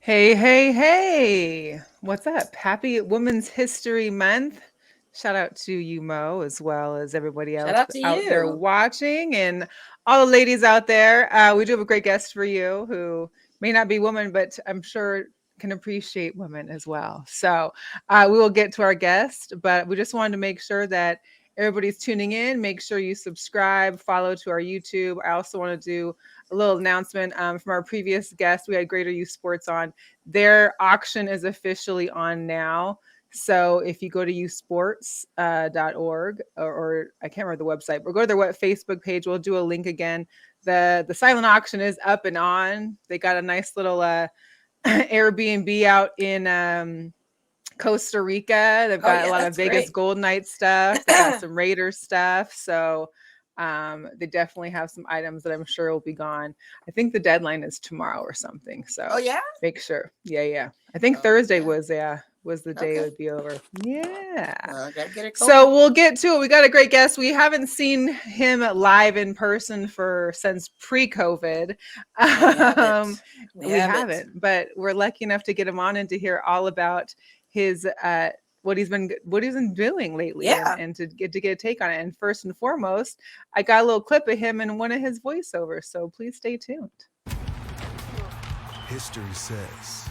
Hey, hey, hey. What's up? Happy Women's History Month. Shout out to you, Mo, as well as everybody Shout else out to out there you. watching and all the ladies out there. We do have a great guest for you who may not be woman, but I'm sure can appreciate women as well. So we will get to our guest, but we just wanted to make sure that everybody's tuning in. Make sure you subscribe, follow to our YouTube. I also want to do a little announcement from our previous guest. We had Greater Youth Sports on. Their auction is officially on now. So if you go to youthsports.org or I can't remember the website, but go to their Facebook page. We'll do a link again. The silent auction is up and on. They got a nice little Airbnb out in Costa Rica. They've got a lot of Vegas great. Gold Knight stuff. They got some Raiders stuff. So they definitely have some items that I'm sure will be gone. I think the deadline is tomorrow or something. So yeah? make sure. Yeah. I think Thursday yeah. was the day it would be over. Yeah. I gotta get it going. So we'll get to it. We got a great guest. We haven't seen him live in person since pre-COVID. We haven't, but we're lucky enough to get him on and to hear all about his what he's been doing lately and to get a take on it. And first and foremost, I got a little clip of him in one of his voiceovers, so please stay tuned. History says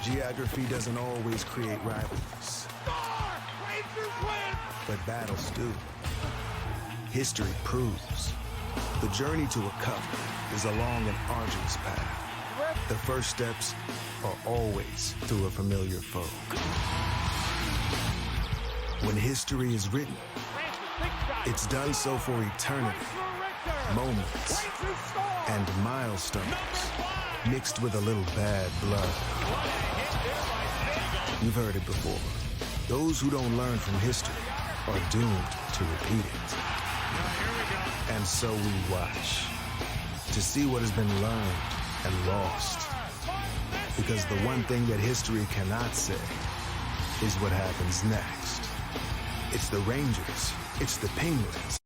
geography doesn't always create rivalries, but battles do. History proves the journey to a cup is a long and arduous path. The first steps are always through a familiar foe. When history is written, it's done so for eternity. Moments and milestones mixed with a little bad blood. You've heard it before. Those who don't learn from history are doomed to repeat it. And so we watch to see what has been learned and lost. Because the one thing that history cannot say is what happens next. It's the Rangers. It's the Penguins.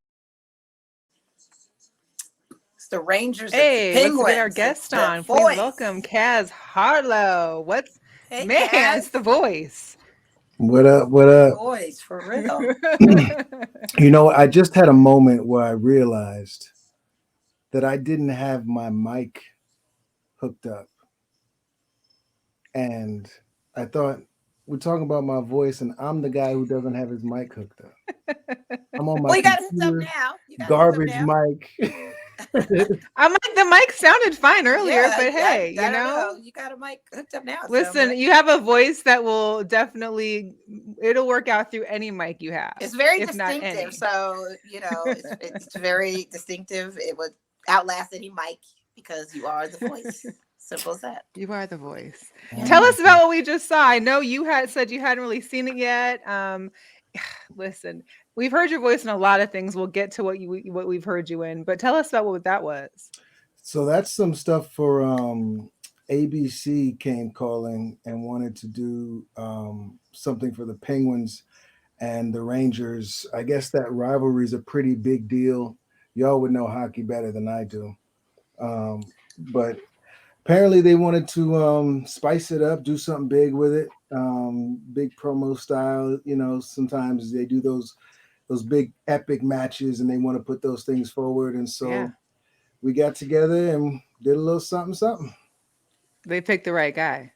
It's the Rangers. Hey, the Penguins. Let's get our guest on. Please welcome Caz Harleaux. Caz? It's the voice. What up? What up? Voice, for real. You know, I just had a moment where I realized that I didn't have my mic hooked up. And I thought, we're talking about my voice, and I'm the guy who doesn't have his mic hooked up. I'm on my you got it hooked up now. Garbage mic. The mic sounded fine earlier, but hey, I don't know. You got a mic hooked up now. Listen, you have a voice that will it'll work out through any mic you have. It's very distinctive. So, it's very distinctive. It would outlast any mic because you are the voice. Simple as that. You are the voice. Yeah. Tell us about what we just saw. I know you had said you hadn't really seen it yet. Listen, we've heard your voice in a lot of things. We'll get to what we've heard you in, but tell us about what that was. So that's some stuff for ABC came calling and wanted to do something for the Penguins and the Rangers. I guess that rivalry is a pretty big deal. Y'all would know hockey better than I do. But apparently they wanted to spice it up, do something big with it, big promo style. Sometimes they do those big epic matches and they want to put those things forward. And so we got together and did a little something. They picked the right guy.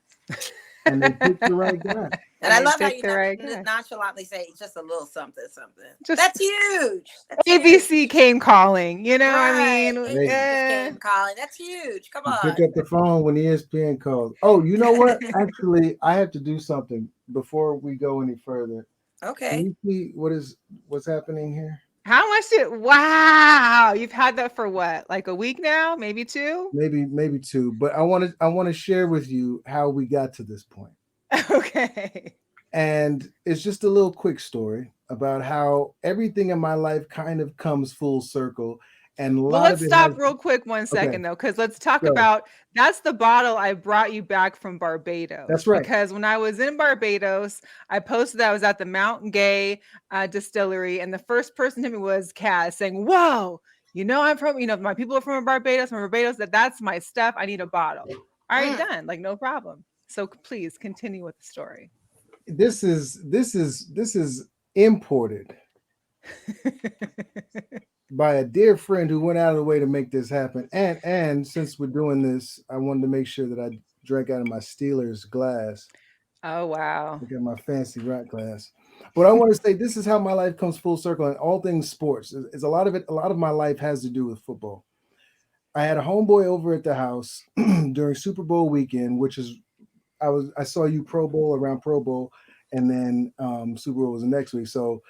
And they picked the right guy. And I love how you nonchalantly say it's just a little something. That's huge. ABC came calling, Right. I mean? Came calling. That's huge. Come on. Pick up the phone when ESPN calls. Oh, you know what? Actually, I have to do something before we go any further. Okay. Can you see what's happening here? How much wow, you've had that for what? Like a week now? Maybe two? Maybe two. But I want to share with you how we got to this point. Okay. And it's just a little quick story about how everything in my life kind of comes full circle. And let's stop real quick 1 second, though, because let's talk about that's the bottle I brought you back from Barbados. That's right. Because when I was in Barbados, I posted that I was at the Mount Gay distillery, and the first person to me was Caz saying, "Whoa, I'm from, my people are from Barbados, that's my stuff. I need a bottle." All right, done. Like, no problem. So please continue with the story. This is imported by a dear friend who went out of the way to make this happen. And since we're doing this, I wanted to make sure that I drank out of my Steelers glass. Oh wow. I got my fancy rock glass. But I want to say this is how my life comes full circle in all things sports. Is a lot of it. A lot of my life has to do with football. I had a homeboy over at the house during Super Bowl weekend, which is I saw you Pro Bowl around Pro Bowl, and then Super Bowl was the next week. So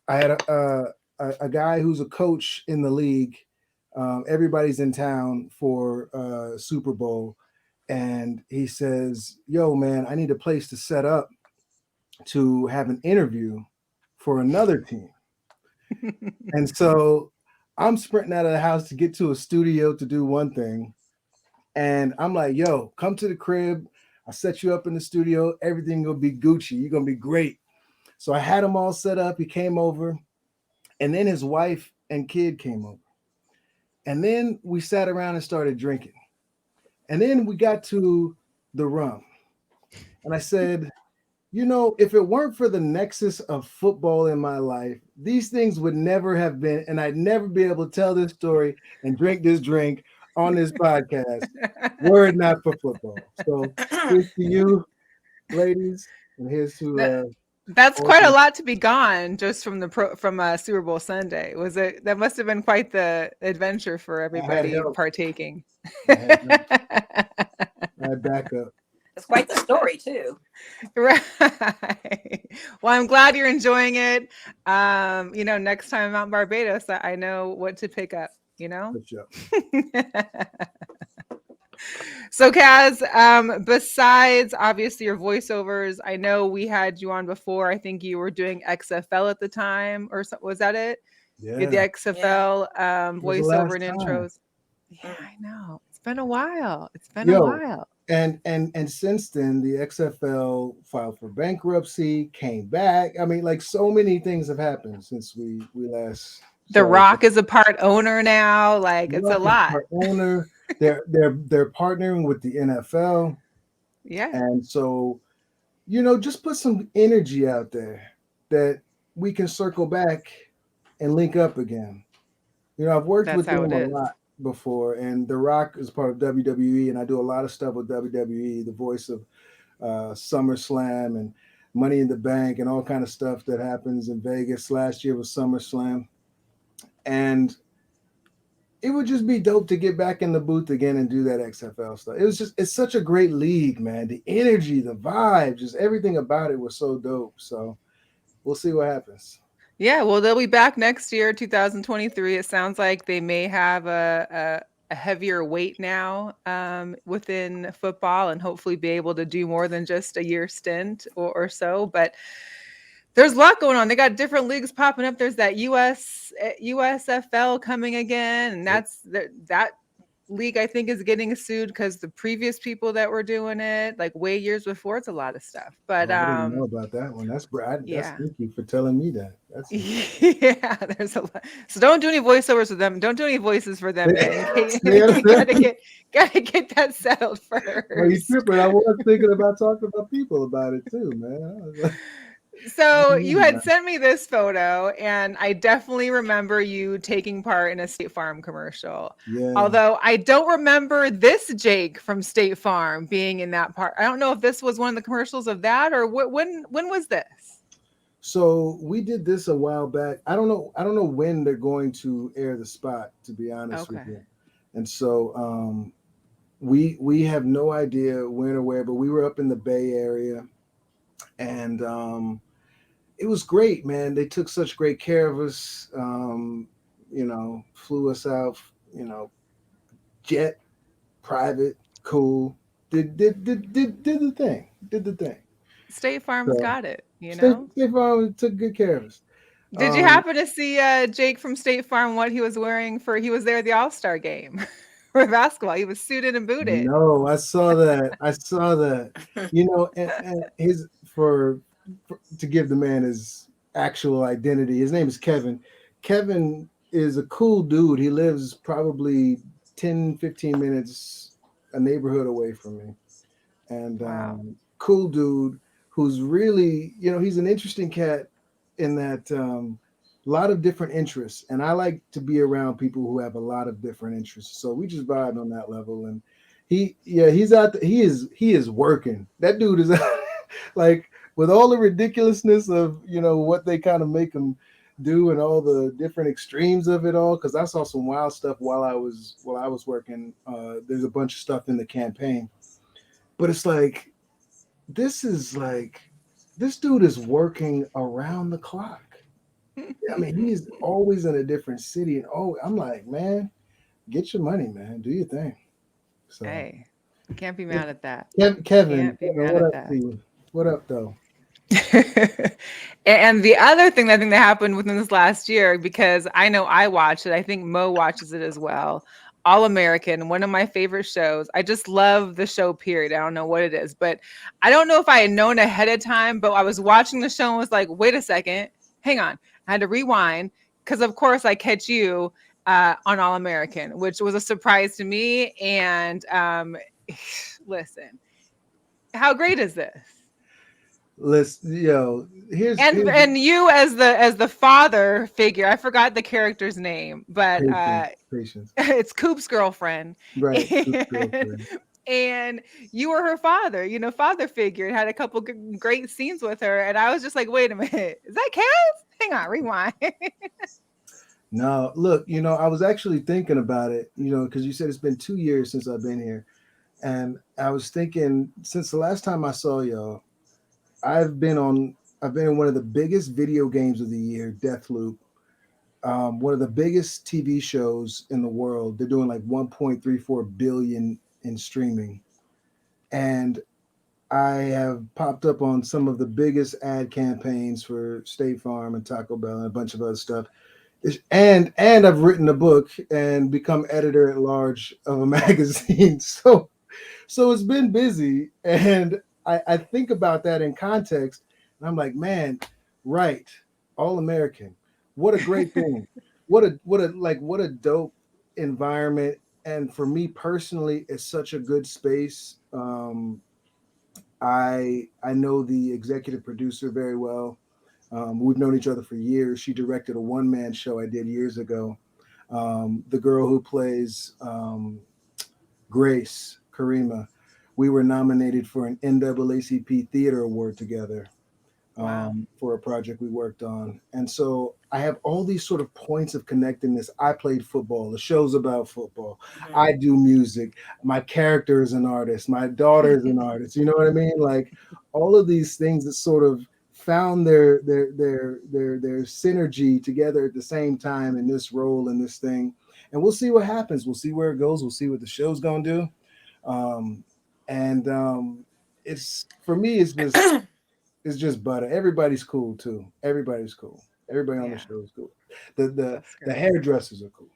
I had a guy who's a coach in the league. Everybody's in town for Super Bowl, and he says, "Yo, man, I need a place to set up to have an interview for another team." And so I'm sprinting out of the house to get to a studio to do one thing. And I'm like, yo, come to the crib. I'll set you up in the studio. Everything will be Gucci. You're going to be great. So I had him all set up. He came over. And then his wife and kid came over. And then we sat around and started drinking. And then we got to the rum. And I said, you know, if it weren't for the nexus of football in my life, these things would never have been, and I'd never be able to tell this story and drink this drink on this podcast were it not for football. So here's to you, ladies, and here's to That's quite a lot to be gone just from Super Bowl Sunday. Was it? That must have been quite the adventure for everybody partaking. I back up. It's quite the story too. Right. Well, I'm glad you're enjoying it. You know, next time I'm out in Barbados, I know what to pick up, you know? So Caz, besides obviously your voiceovers, I know we had you on before. I think you were doing XFL at the time, or was that it? Yeah. The XFL voiceover and intros. Yeah, I know. It's been a while. A while. And since then, the XFL filed for bankruptcy, came back. I mean, like so many things have happened since we last. The Rock is a part owner now. Like it's a lot. Part owner. They're partnering with the NFL. Yeah. And so, you know, just put some energy out there that we can circle back and link up again. You know, I've worked with them a lot before, and The Rock is part of WWE, and I do a lot of stuff with WWE, the voice of SummerSlam and Money in the Bank and all kind of stuff that happens in Vegas. Last year was SummerSlam, and it would just be dope to get back in the booth again and do that XFL stuff. It's such a great league, man. The energy, the vibe, just everything about it was so dope. So we'll see what happens. Yeah, well, they'll be back next year, 2023. It sounds like they may have a heavier weight now within football and hopefully be able to do more than just a year stint or so. But there's a lot going on. They got different leagues popping up. There's that USFL coming again, and that league I think is getting sued because the previous people that were doing it like way years before. It's a lot of stuff. But I didn't know about that one. That's Brad. Yeah. Thank you for telling me that. Yeah, there's a lot. So don't do any voiceovers with them. Don't do any voices for them. Gotta get that settled first. Well, you tripping. I was thinking about talking about people about it too, man. So you had sent me this photo, and I definitely remember you taking part in a State Farm commercial. Yeah. Although I don't remember this Jake from State Farm being in that part. I don't know if this was one of the commercials of that, or when was this? So we did this a while back. I don't know when they're going to air the spot, to be honest with you. And so we have no idea when or where, but we were up in the Bay Area, and it was great, man. They took such great care of us. You know, flew us out. You know, jet, private, cool. Did the thing. Did the thing. State Farm's got it. You know, State Farm took good care of us. Did you happen to see Jake from State Farm? What he was wearing he was there at the All-Star game for basketball. He was suited and booted. No, I saw that. You know, and his for to give the man his actual identity. His name is Kevin. Kevin is a cool dude. He lives probably 10, 15 minutes a neighborhood away from me. and Wow. cool dude who's really, he's an interesting cat in that a lot of different interests, and I like to be around people who have a lot of different interests. So we just vibe on that level, and he's out. He is working. That dude is like with all the ridiculousness of what they kind of make him do and all the different extremes of it all. Because I saw some wild stuff while I was working. There's a bunch of stuff in the campaign, but it's like this dude is working around the clock. I mean, he's always in a different city, and I'm like, man, get your money, man, do your thing. So, Hey, can't be mad at that. Kevin, Can't be mad what at up that. to you? What up, though? And the other thing I think that happened within this last year, because I know I watched it, I think Mo watches it as well. All American, one of my favorite shows. I just love the show, period. I don't know what it is, but I don't know if I had known ahead of time, but I was watching the show and was like, wait a second, hang on. I had to rewind because, of course, I catch you on All American, which was a surprise to me. And listen, how great is this? Listen, And you as the father figure, I forgot the character's name, but patience, it's Coop's girlfriend. right? And, and you were her father, father figure, and had a couple great scenes with her. And I was just like, wait a minute, is that Caz? Hang on, rewind. No, look, I was actually thinking about it, because you said it's been 2 years since I've been here, and I was thinking since the last time I saw y'all, I've been in one of the biggest video games of the year, DeathLoop. One of the biggest TV shows in the world. They're doing like 1.34 billion in streaming. And I have popped up on some of the biggest ad campaigns for State Farm and Taco Bell and a bunch of other stuff. And I've written a book and become editor at large of a magazine. So it's been busy. And I think about that in context. And I'm like, man, right. All American. What a great thing. What a dope environment. And for me personally, it's such a good space. I know the executive producer very well. We've known each other for years. She directed a one-man show I did years ago. The girl who plays Grace, Karima, we were nominated for an NAACP Theater Award together. Wow. For a project we worked on. And so I have all these sort of points of connectedness. I played football. The show's about football. Mhm. I do music. My character is an artist. My daughter is an artist. You know what I mean? Like all of these things that sort of found their synergy together at the same time in this role in this thing. And we'll see what happens. We'll see where it goes. We'll see what the show's gonna do. It's for me, it's just butter. Everybody's cool too. Everybody's cool. Everybody on the Yeah, show is cool. The that's the great. hairdressers are cool.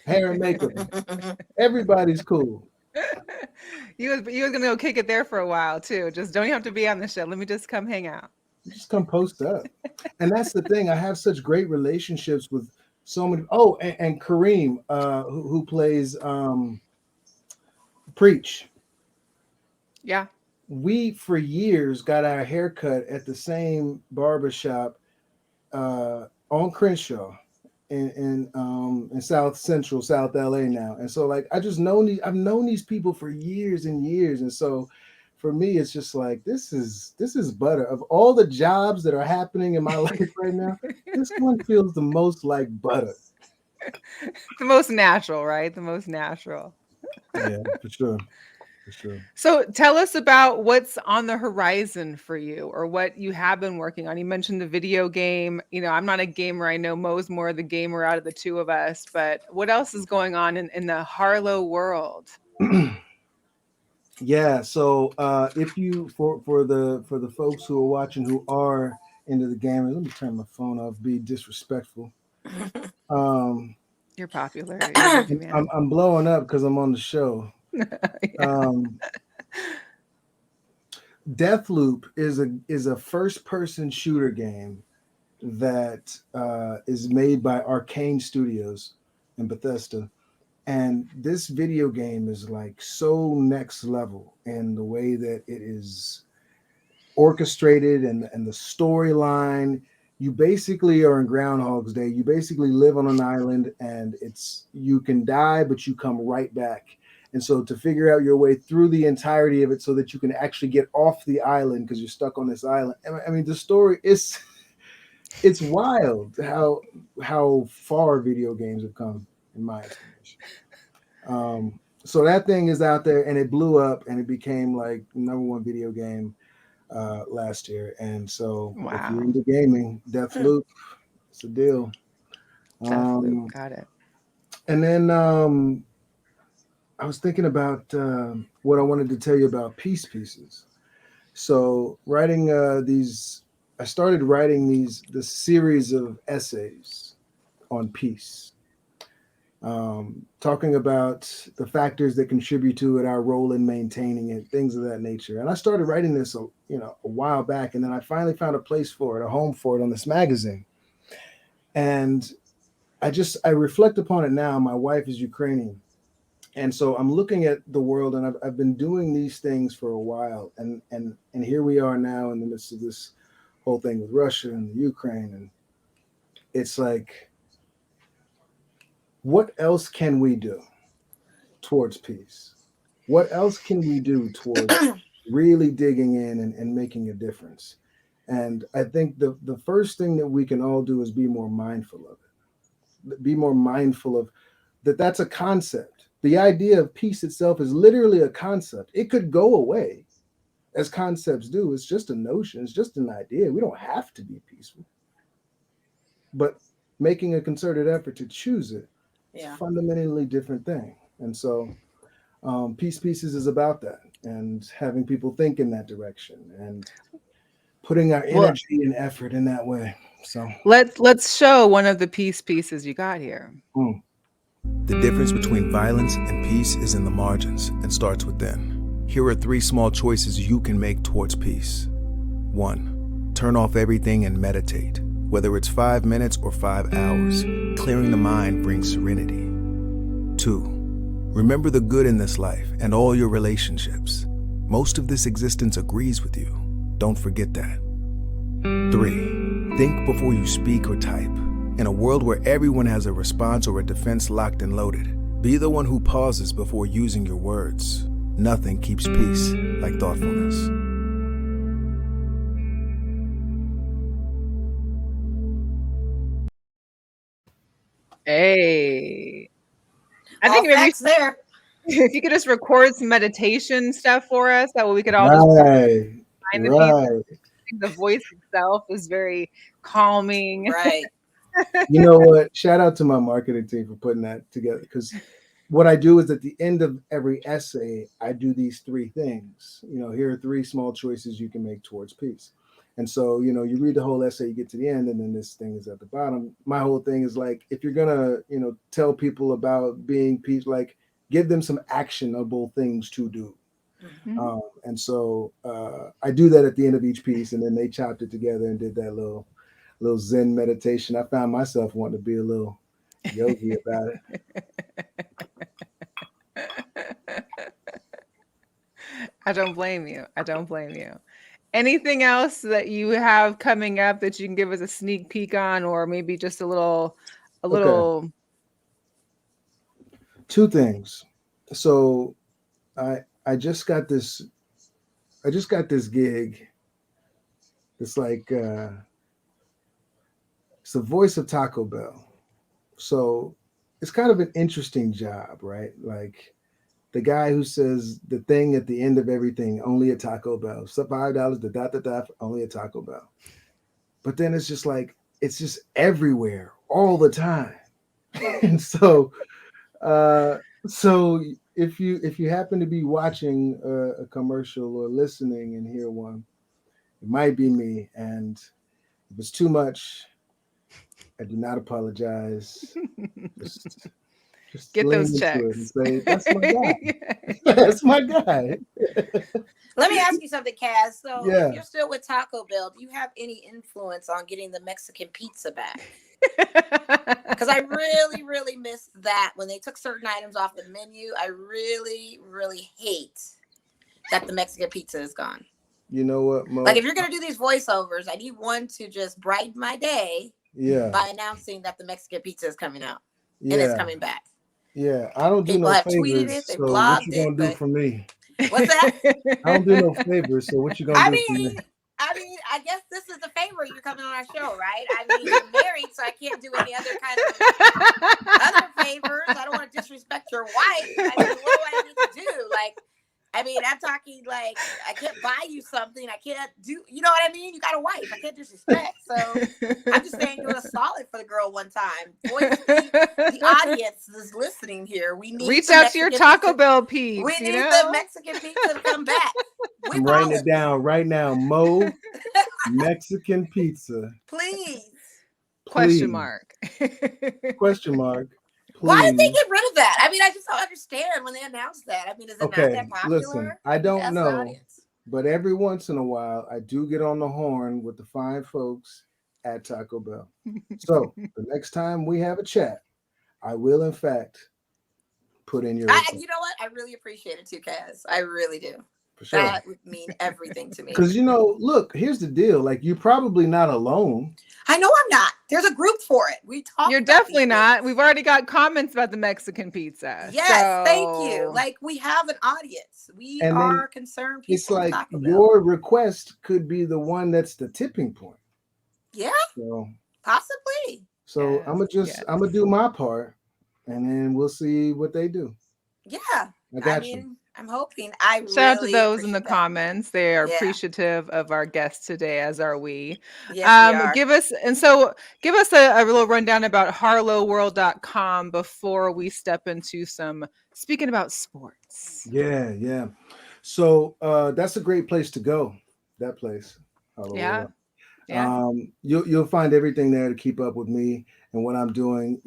Hair and makeup. Everybody's cool. You was gonna go kick it there for a while too. Just don't even have to be on the show. Let me just come hang out. Just come post up. And that's the thing. I have such great relationships with so many. Oh, and Kareem, who plays Preach. Yeah. We for years got our hair cut at the same barbershop on Crenshaw in South Central, South LA now. And so like I've known these people for years and years. And so for me, it's just like this is butter. Of all the jobs that are happening in my life right now, this one feels the most like butter. The most natural, right? The most natural. Yeah, for sure. For sure. So tell us about what's on the horizon for you or what you have been working on. You mentioned the video game. I'm not a gamer. I know Mo's more the gamer out of the two of us, but what else is going on in the Harleaux world? Yeah, so if you for the folks who are watching who are into the gamers, let me turn my phone off, be disrespectful. You're popular. You're a busy man. I'm blowing up because I'm on the show. Yeah. Deathloop is a first person shooter game that is made by Arcane Studios in Bethesda, And this video game is like so next level in the way that it is orchestrated and the storyline. You basically are in Groundhog's Day. You basically live on an island, and it's you can die, but you come right back. And so to figure out your way through the entirety of it so that you can actually get off the island because you're stuck on this island. I mean, the story is it's wild how far video games have come, in my estimation. So that thing is out there, and it blew up, and it became like #1 video game last year. And so if you're Wow. into gaming, DeathLoop, it's a deal. DeathLoop. Um, Got it. and then I was thinking about what I wanted to tell you about peace pieces. So writing I started writing this series of essays on peace, talking about the factors that contribute to it, our role in maintaining it, things of that nature. And I started writing this, a while back, and then I finally found a place for it, a home for it on this magazine. And I reflect upon it now. My wife is Ukrainian, and so I'm looking at the world, and I've been doing these things for a while, and here we are now in the midst of this whole thing with Russia and the Ukraine, and it's like, what else can we do towards peace? What else can we do towards really digging in and making a difference? And I think the first thing that we can all do is be more mindful of it. Be more mindful of that's a concept. The idea of peace itself is literally a concept. It could go away, as concepts do. It's just a notion. It's just an idea. We don't have to be peaceful. But making a concerted effort to choose it, it's a fundamentally different thing. And so Peace Pieces is about that, and having people think in that direction and putting our energy and effort in that way. So let's show one of the peace pieces you got here. The difference between violence and peace is in the margins and starts within. Here are 3 small choices you can make towards peace. 1. Turn off everything and meditate. Whether it's 5 minutes or 5 hours, clearing the mind brings serenity. 2. Remember the good in this life and all your relationships. Most of this existence agrees with you. Don't forget that. 3. Think before you speak or type. In a world where everyone has a response or a defense locked and loaded, be the one who pauses before using your words. Nothing keeps peace like thoughtfulness. Hey. I All think maybe facts there. if you could just record some meditation stuff for us, that way we could all just find the peace. Right. I think the voice itself is very calming. Right. You know what? Shout out to my marketing team for putting that together, because what I do is at the end of every essay, I do these 3 things. Here are 3 small choices you can make towards peace. And so, you read the whole essay, you get to the end, and then this thing is at the bottom. My whole thing is like, if you're gonna, tell people about being peace, like give them some actionable things to do. Mhm. And so I do that at the end of each piece, and then they chopped it together and did that little Zen meditation. I found myself wanting to be a little yogi about it. I don't blame you. I don't blame you. Anything else that you have coming up that you can give us a sneak peek on, or maybe just a little Okay. 2 things. So I just got this gig. It's like it's the voice of Taco Bell. So it's kind of an interesting job, right? Like the guy who says the thing at the end of everything, only a Taco Bell. So $5, only a Taco Bell. But then it's just like, it's just everywhere all the time. And so so if you happen to be watching a commercial or listening and hear one, it might be me. And if it's too much, I do not apologize. Just Just Get lean those into it and checks. say, "That's my guy. That's my guy." Let me ask you something, Caz. So if Yeah. you're still with Taco Bell, do you have any influence on getting the Mexican pizza back? Because I really, really miss that when they took certain items off the menu. I really, really hate that the Mexican pizza is gone. You know what, Mo? Like, if you're going to do these voiceovers, I need one to just brighten my day Yeah. by announcing that the Mexican pizza is coming out and it's Yeah. coming back. Yeah. I don't do People no have tweeted favors. it, they So what blogged you it, gonna do but for me? what's that? I don't do no favors. So what you gonna I do for me? mean, I guess this is the favor you're coming on our show, right? I mean, you're married, so I can't do any other kind of other favors. I don't want to disrespect your wife. I mean, what do I need to do? Like, I mean, I'm talking like I can't buy you something. I can't do, you know what I mean? You got a wife. I can't disrespect. So I'm just saying, doing a solid for the girl one time. Voice the audience is listening here. We need Reach the out to your Mexican Taco pizza. Bell We peeps, you need the know? Mexican pizza to come back. We I'm writing it ballin'. down right now. Mo Mexican pizza. Please. Question Please. mark. Question mark. Why did they Please. get rid of that? I mean, I just don't understand when they announced that. I mean, is it not Okay. that Listen, popular? I don't Ask the know, audience. but every once in a while I do get on the horn with the fine folks at Taco Bell. So the next time we have a chat, I will in fact put in your request. You know what? I really appreciate it too, Kaz. I really do. For sure. That would mean everything to me. Because look, here's the deal. Like, you're probably not alone. I know I'm not. There's a group for it. We talk. You're about definitely these not. things. We've already got comments about the Mexican pizza. Yes, thank you. So Like, we have an audience. We And then are concerned it's people. with like Taco Bell. your request could be the one that's the tipping point. Yeah, So possibly. I'm gonna I'm gonna do my part, and then we'll see what they do. Yeah, I got you. mean, I'm hoping. I shout out to really those in the appreciate that. comments. They are Yeah. appreciative of our guests today, as are we. Yes, we are. Give us a little rundown about harlowworld.com before we step into some speaking about sports. Yeah. So that's a great place to go. That place. Hello Yeah. World. Yeah. You'll find everything there to keep up with me and what I'm doing.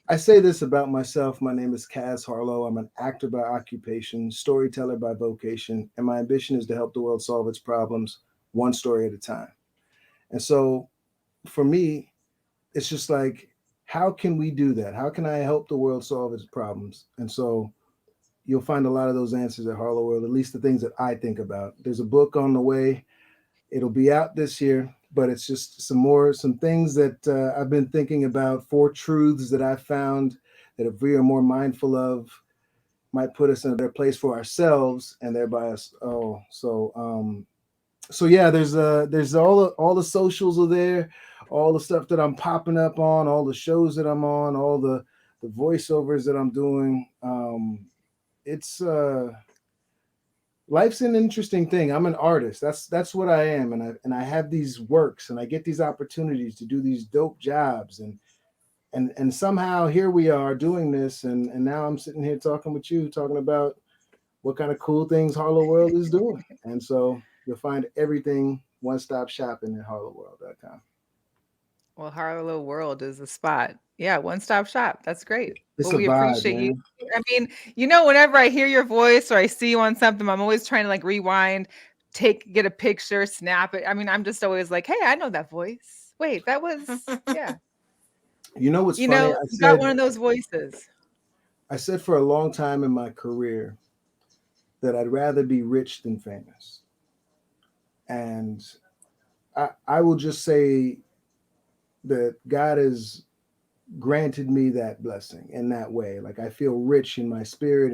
I say this about myself. My name is Caz Harleaux. I'm an actor by occupation, storyteller by vocation, and my ambition is to help the world solve its problems one story at a time. And so for me, it's just like, how can we do that? How can I help the world solve its problems? And so you'll find a lot of those answers at Harlow World, at least the things that I think about. There's a book on the way. It'll be out this year, but it's just some things that I've been thinking about, 4 truths that I've found that if we are more mindful of, might put us in a better place for ourselves and thereby us. So yeah, there's all the socials are there, all the stuff that I'm popping up on, all the shows that I'm on, all the voiceovers that I'm doing. It's life's an interesting thing. I'm an artist. That's what I am, and I have these works, and I get these opportunities to do these dope jobs, and somehow here we are doing this, and now I'm sitting here talking with you, talking about what kind of cool things Harlow World is doing. And so you'll find everything one-stop shopping at harlowworld.com. Well, Harlow World is the spot. Yeah, one-stop shop. That's great. It's Well, a we vibe, appreciate you. man. I mean, whenever I hear your voice or I see you on something, I'm always trying to like rewind, get a picture, snap it. I mean, I'm just always like, hey, I know that voice. Wait, that was yeah. You know what's You funny? know, you got one of those voices. I said for a long time in my career that I'd rather be rich than famous. And I will just say that God has granted me that blessing in that way. Like, I feel rich in my spirit,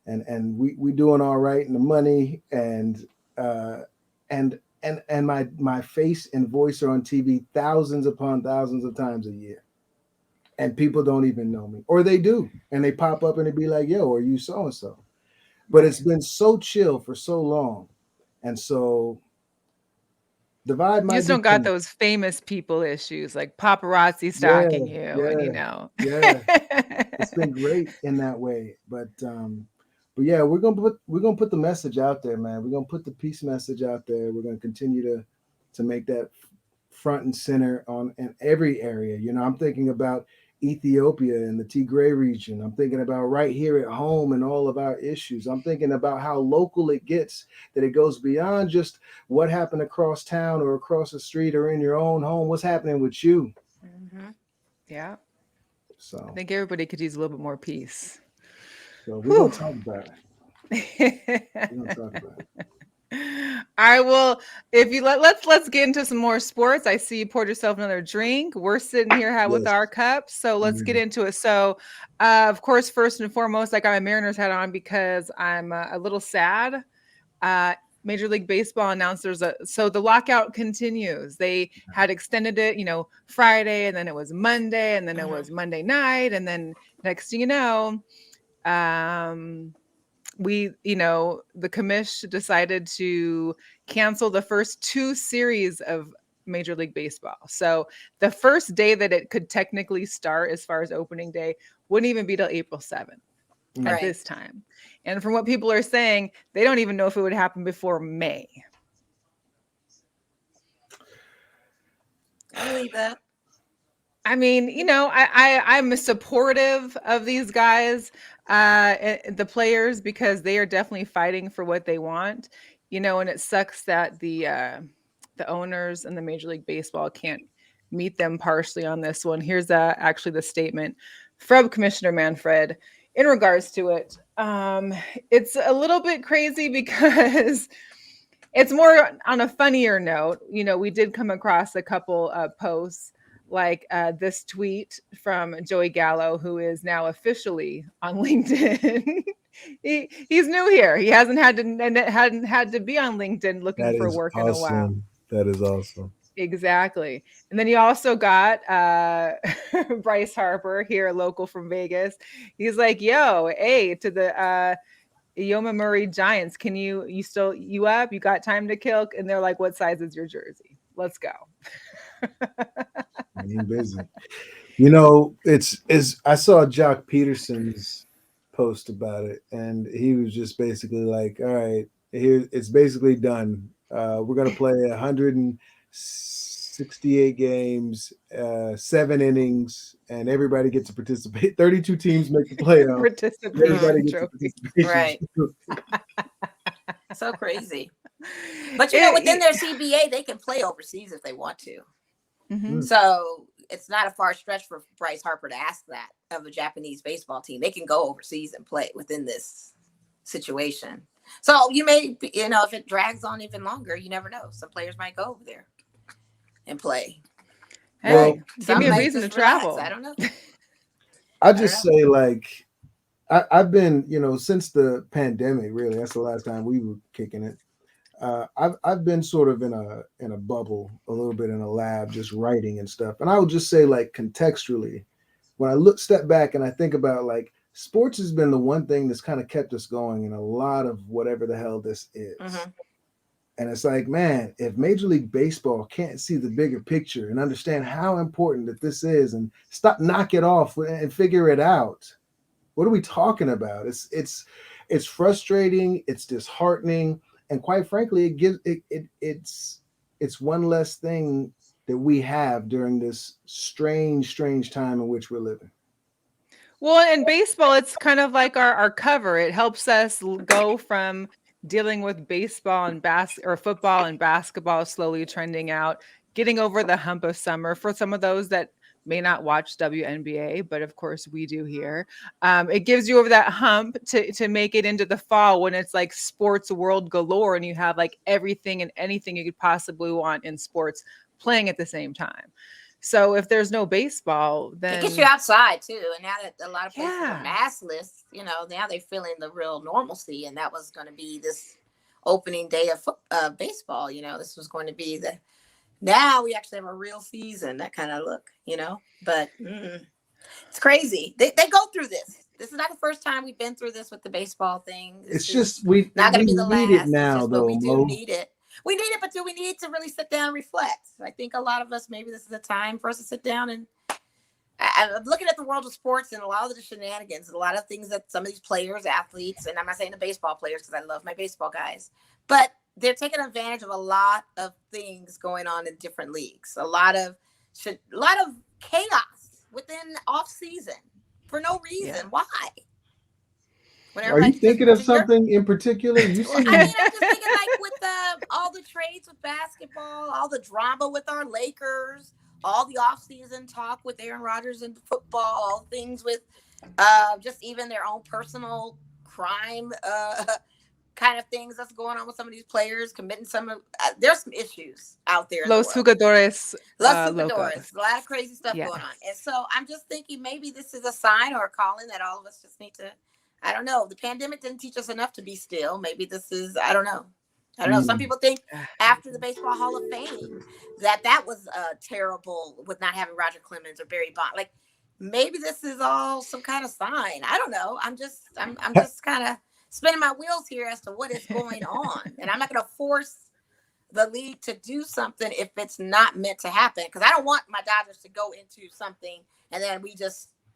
and we doing all right in the money, and my face and voice are on TV thousands upon thousands of times a year. And people don't even know me, or they do, and they pop up and they be like, yo, are you so and so? But it's been so chill for so long. And so the vibe You might just be don't got those famous people issues like paparazzi stalking you, and it's been great in that way. But yeah, we're gonna put the message out there, man. We're gonna put the peace message out there. We're gonna continue to make that front and center in every area. I'm thinking about Ethiopia and the Tigray region. I'm thinking about right here at home and all of our issues. I'm thinking about how local it gets, that it goes beyond just what happened across town or across the street or in your own home. What's happening with you? Mm-hmm. Yeah. I So, think everybody could use a little bit more peace. we're Whew. gonna talk about it. We're gonna talk about it. I will. If you let's get into some more sports. I see you poured yourself another drink. We're sitting here with Yes. our cups, so let's get Mhm. into it. So, of course, first and foremost, I got my Mariners hat on because I'm a little sad. Uh, Major League Baseball announced so the lockout continues. They had extended it, Friday, and then it was Monday, and then it was Monday night, and then next thing you know, um, the commish decided to cancel the first 2 series of Major League Baseball. So the first day that it could technically start as far as opening day wouldn't even be till April 7th at Right. this time. And from what people are saying, they don't even know if it would happen before May. I believe that. I mean, I'm supportive of these guys, the players, because they are definitely fighting for what they want, and it sucks that the owners and the Major League Baseball can't meet them partially on this one. Here's actually the statement from Commissioner Manfred in regards to it. It's a little bit crazy because it's more on a funnier note. We did come across a couple posts like this tweet from Joey Gallo, who is now officially on LinkedIn. He's new here. He hadn't had to be on LinkedIn looking That for is work in a while. awesome. That is awesome. Exactly. And then you also got Bryce Harper here, local from Vegas. He's like, yo, hey, to the Yoma Murray Giants, can you up? You got time to kill? And they're like, what size is your jersey? Let's go. Being busy. It's I saw Jock Peterson's post about it, and he was just basically like, all right, here it's basically done. We're gonna play 168 games, 7 innings, and everybody gets to participate. 32 teams make the playoffs. Everybody Participation gets a trophy. participation. Right. So crazy. But within It- their CBA, they can play overseas if they want to. Mhm. So it's not a far stretch for Bryce Harper to ask that of a Japanese baseball team. They can go overseas and play within this situation. So you may, if it drags on even longer, you never know. Some players might go over there and play. Hey, Well, give Some me a might reason to just relax. travel. I don't know. I just say like I've been, since the pandemic, really, that's the last time we were kicking it. I've been sort of in a bubble, a little bit in a lab, just writing and stuff. And I would just say, like, contextually, when I step back and I think about, like, sports has been the one thing that's kind of kept us going in a lot of whatever the hell this is. Mm-hmm. And it's like, man, if Major League Baseball can't see the bigger picture and understand how important that this is, and knock it off and figure it out, what are we talking about? It's frustrating, it's disheartening, and quite frankly, it's one less thing that we have during this strange time in which we're living. Well, in baseball, it's kind of like our cover. It helps us go from dealing with baseball and football and basketball slowly trending out, getting over the hump of summer for some of those that may not watch WNBA, but of course we do here. It gives you over that hump to make it into the fall when it's like sports world galore and you have like everything and anything you could possibly want in sports playing at the same time. So if there's no baseball, then it gets you outside too. And now that a lot of places are yeah. maskless, now they're feeling the real normalcy. And that was going to be this opening day of baseball. This was going to be now we actually have a real season, that kind of look, but it's crazy. They go through this. This is not the first time we've been through this with the baseball thing. It's just we not going to be the need last. it now, but though. we do need it. We need it, but do we need to really sit down and reflect? I think a lot of us, maybe this is a time for us to sit down and I'm looking at the world of sports and a lot of the shenanigans, a lot of things that some of these players, athletes, and I'm not saying the baseball players because I love my baseball guys, but they're taking advantage of a lot of things going on in different leagues. A lot of chaos within off season for no reason. Yeah. Why? When Are you everybody thinking of something in particular? You Well, see, I mean, I'm just thinking like with all the trades with basketball, all the drama with our Lakers, all the offseason talk with Aaron Rodgers and football, all things with just even their own personal crime kind of things that's going on with some of these players committing there's some issues out there in the Los world. Jugadores Los Locos. Jugadores, a lot of crazy stuff Yes. going on. And so I'm just thinking maybe this is a sign or a calling that all of us just need to, I don't know. The pandemic didn't teach us enough to be still. Maybe this is, I don't know. Some people think after the Baseball Hall of Fame that was terrible with not having Roger Clemens or Barry Bonds. Like maybe this is all some kind of sign. I don't know. I'm just kind of spinning my wheels here as to what is going on. And I'm not going to force the league to do something if it's not meant to happen. Because I don't want my Dodgers to go into something and then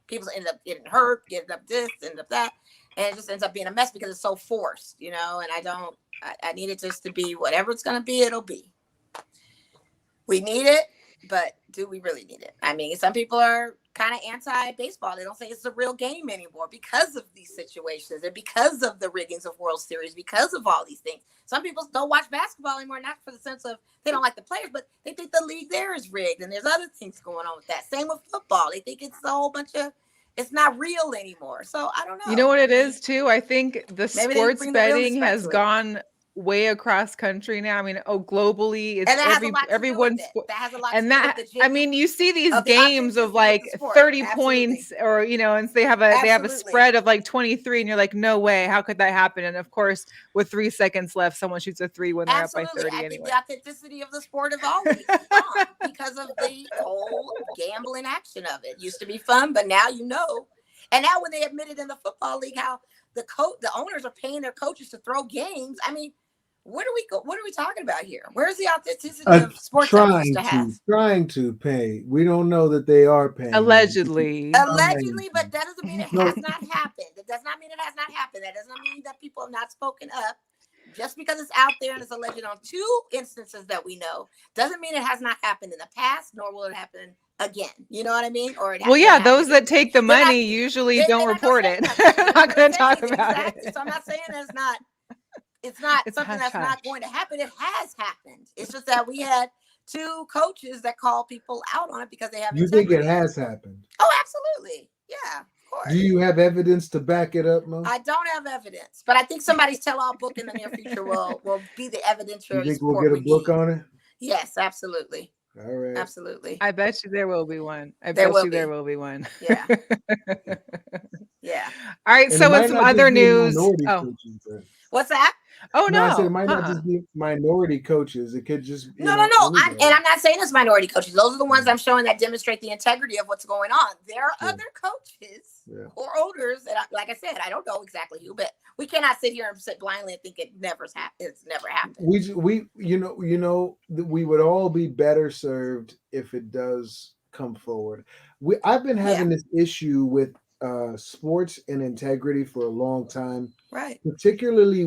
people end up getting hurt, getting up this, end up that. And it just ends up being a mess because it's so forced, and I need it just to be whatever it's going to be, it'll be. We need it, but do we really need it? I mean, some people are kind of anti-baseball. They don't say it's a real game anymore because of these situations and because of the riggings of World Series, because of all these things. Some people don't watch basketball anymore, not for the sense of they don't like the players, but they think the league there is rigged and there's other things going on with that. Same with football. They think it's a whole bunch of it's not real anymore. So I don't know. You know what it is too? I think the Maybe they sports bring the realness betting back has to it. gone way across country now. I mean, globally, it's And that has a lot to do everyone's with it. That has a lot and to do that with the I mean, you see these of the games of authenticity like of the sport. 30 Absolutely. points or and they have a Absolutely. spread of like 23 and you're like, no way, how could that happen? And of course, with 3 seconds left, someone shoots a 3 when they're up by 30 I anyway. think the authenticity of the sport has always gone because of the whole gambling action of it. Used to be fun, but now And now when they admitted in the football league how the owners are paying their coaches to throw games, I mean, what are we talking about here? Where's the authenticity of sports that we used to have? Trying to pay. We don't know that they are paying. Allegedly, but that doesn't mean it has not happened. It does not mean it has not happened. That does not mean that people have not spoken up. Just because it's out there and it's alleged on 2 instances that we know doesn't mean it has not happened in the past, nor will it happen again. You know what I mean? Or those that take the money usually don't report it. They're not going to talk about it. So I'm not saying that it's not something that's not going to happen. It has happened. It's just that we had 2 coaches that call people out on it because they have. You think it has happened? Oh, absolutely. Yeah. Do you have evidence to back it up, Mo? I don't have evidence, but I think somebody's tell-all book in the near future will be the evidence. You think we'll get a book on it? Yes, absolutely. All right. Absolutely. I bet you there will be one. There will be one. Yeah. Yeah. All right. So with some other news. What's that? Oh no! I said it might not just be minority coaches. It could just no. I'm not saying it's minority coaches. Those are the ones I'm showing that demonstrate the integrity of what's going on. There are other coaches or owners that, like I said, I don't know exactly who, but we cannot sit here and sit blindly and think it's never happened. We we would all be better served if it does come forward. I've been having this issue with sports and integrity for a long time, right? Particularly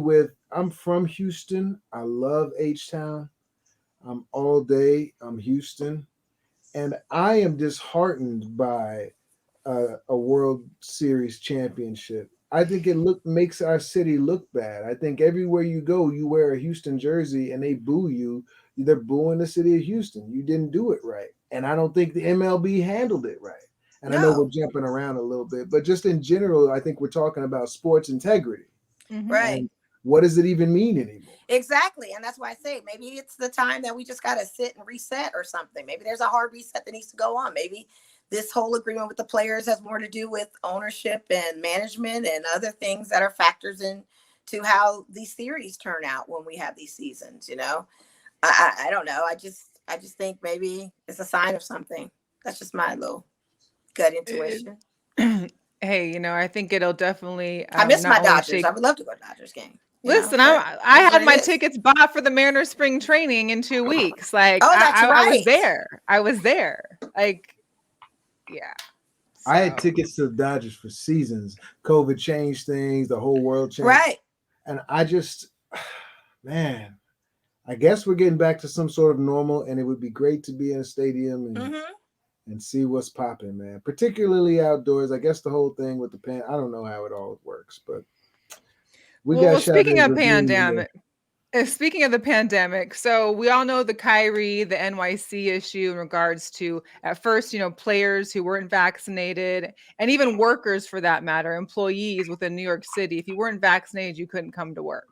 I'm from Houston. I love H-Town. I'm all day. I'm Houston, and I am disheartened by a World Series championship. I think it makes our city look bad. I think everywhere you go, you wear a Houston jersey and they boo you. They're booing the city of Houston. You didn't do it right, and I don't think the MLB handled it right. And I know we're jumping around a little bit, but just in general, I think we're talking about sports integrity. Mm-hmm. Right. And what does it even mean anymore? Exactly. And that's why I say maybe it's the time that we just got to sit and reset or something. Maybe there's a hard reset that needs to go on. Maybe this whole agreement with the players has more to do with ownership and management and other things that are factors into how these series turn out when we have these seasons. I don't know. I just think maybe it's a sign of something. That's just my little gut intuition. Hey, I think it'll definitely. I miss my Dodgers. I would love to go to Dodgers game. Listen, I had my tickets bought for the Mariners spring training in 2 weeks. Like, I was there. Like, yeah. So. I had tickets to the Dodgers for seasons. COVID changed things. The whole world changed. Right. And I just, man, I guess we're getting back to some sort of normal, and it would be great to be in a stadium and see what's popping, man. Particularly outdoors. I guess the whole thing with the I don't know how it all works, but we got Well, speaking Saturday of reviewing the pandemic, speaking of the pandemic, so we all know the Kyrie, the NYC issue in regards to at first, players who weren't vaccinated and even workers for that matter, employees within New York City. If you weren't vaccinated, you couldn't come to work.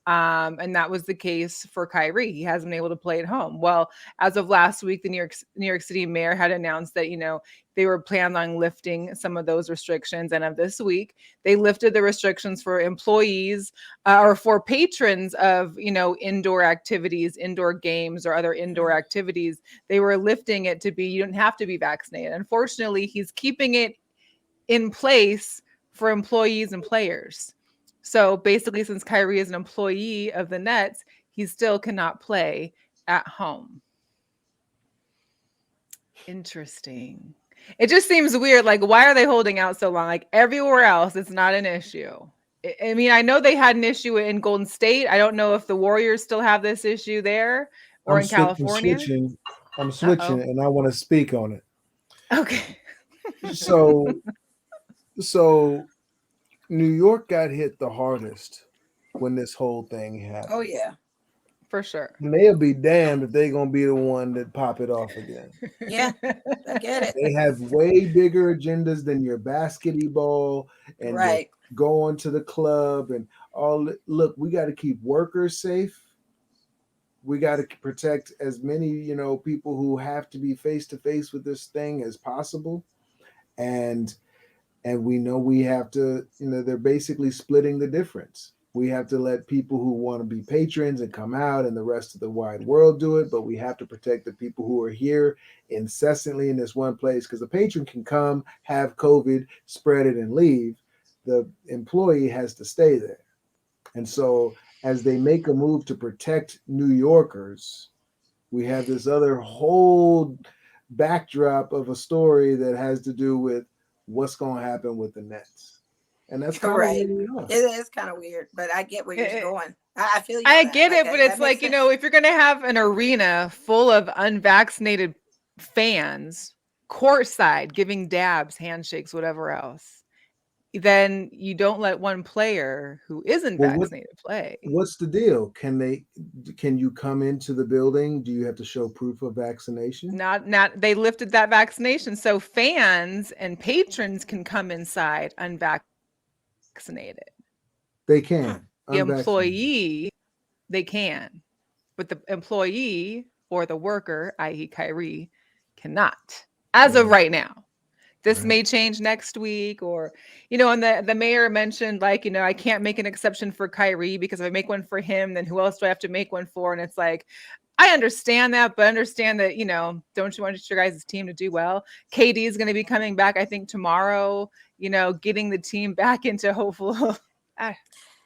And that was the case for Kyrie. He hasn't been able to play at home. Well, as of last week, the New York City mayor had announced that, they were planning on lifting some of those restrictions. And of this week, they lifted the restrictions for employees or for patrons of, indoor activities, indoor games, or other indoor activities. They were lifting it to be, you don't have to be vaccinated. Unfortunately, he's keeping it in place for employees and players. So basically, since Kyrie is an employee of the Nets, he still cannot play at home. Interesting. It just seems weird. Like, why are they holding out so long? Like, everywhere else, it's not an issue. I mean, I know they had an issue in Golden State. I don't know if the Warriors still have this issue there or in California. I'm switching, and I want to speak on it. Okay. So New York got hit the hardest when this whole thing happened. Oh yeah, for sure. And they'll be damned if they're gonna be the one that pop it off again. Yeah, I get it. They have way bigger agendas than your basketball and right. Going to the club and all. Look, we got to keep workers safe. We got to protect as many, people who have to be face to face with this thing as possible. And we know we have to, they're basically splitting the difference. We have to let people who want to be patrons and come out and the rest of the wide world do it, but we have to protect the people who are here incessantly in this one place, because the patron can come, have COVID, spread it, and leave. The employee has to stay there. And so as they make a move to protect New Yorkers, we have this other whole backdrop of a story that has to do with what's going to happen with the Nets. And that's kind right. of weird. It is kind of weird, but I get where you're going. I feel you. I get it, but it's like, if you're going to have an arena full of unvaccinated fans, courtside, giving dabs, handshakes, whatever else, then you don't let one player who isn't vaccinated play. What's the deal? Can you come into the building? Do you have to show proof of vaccination? Not they lifted that vaccination. So fans and patrons can come inside unvaccinated. They can. The employee, they can. But the employee or the worker, i.e. Kyrie, cannot. As of right now. This may change next week, or, and the mayor mentioned, like, I can't make an exception for Kyrie because if I make one for him, then who else do I have to make one for? And it's like, I understand that, but understand that, don't you want your guys' team to do well? KD is going to be coming back, I think, tomorrow, getting the team back into hopeful.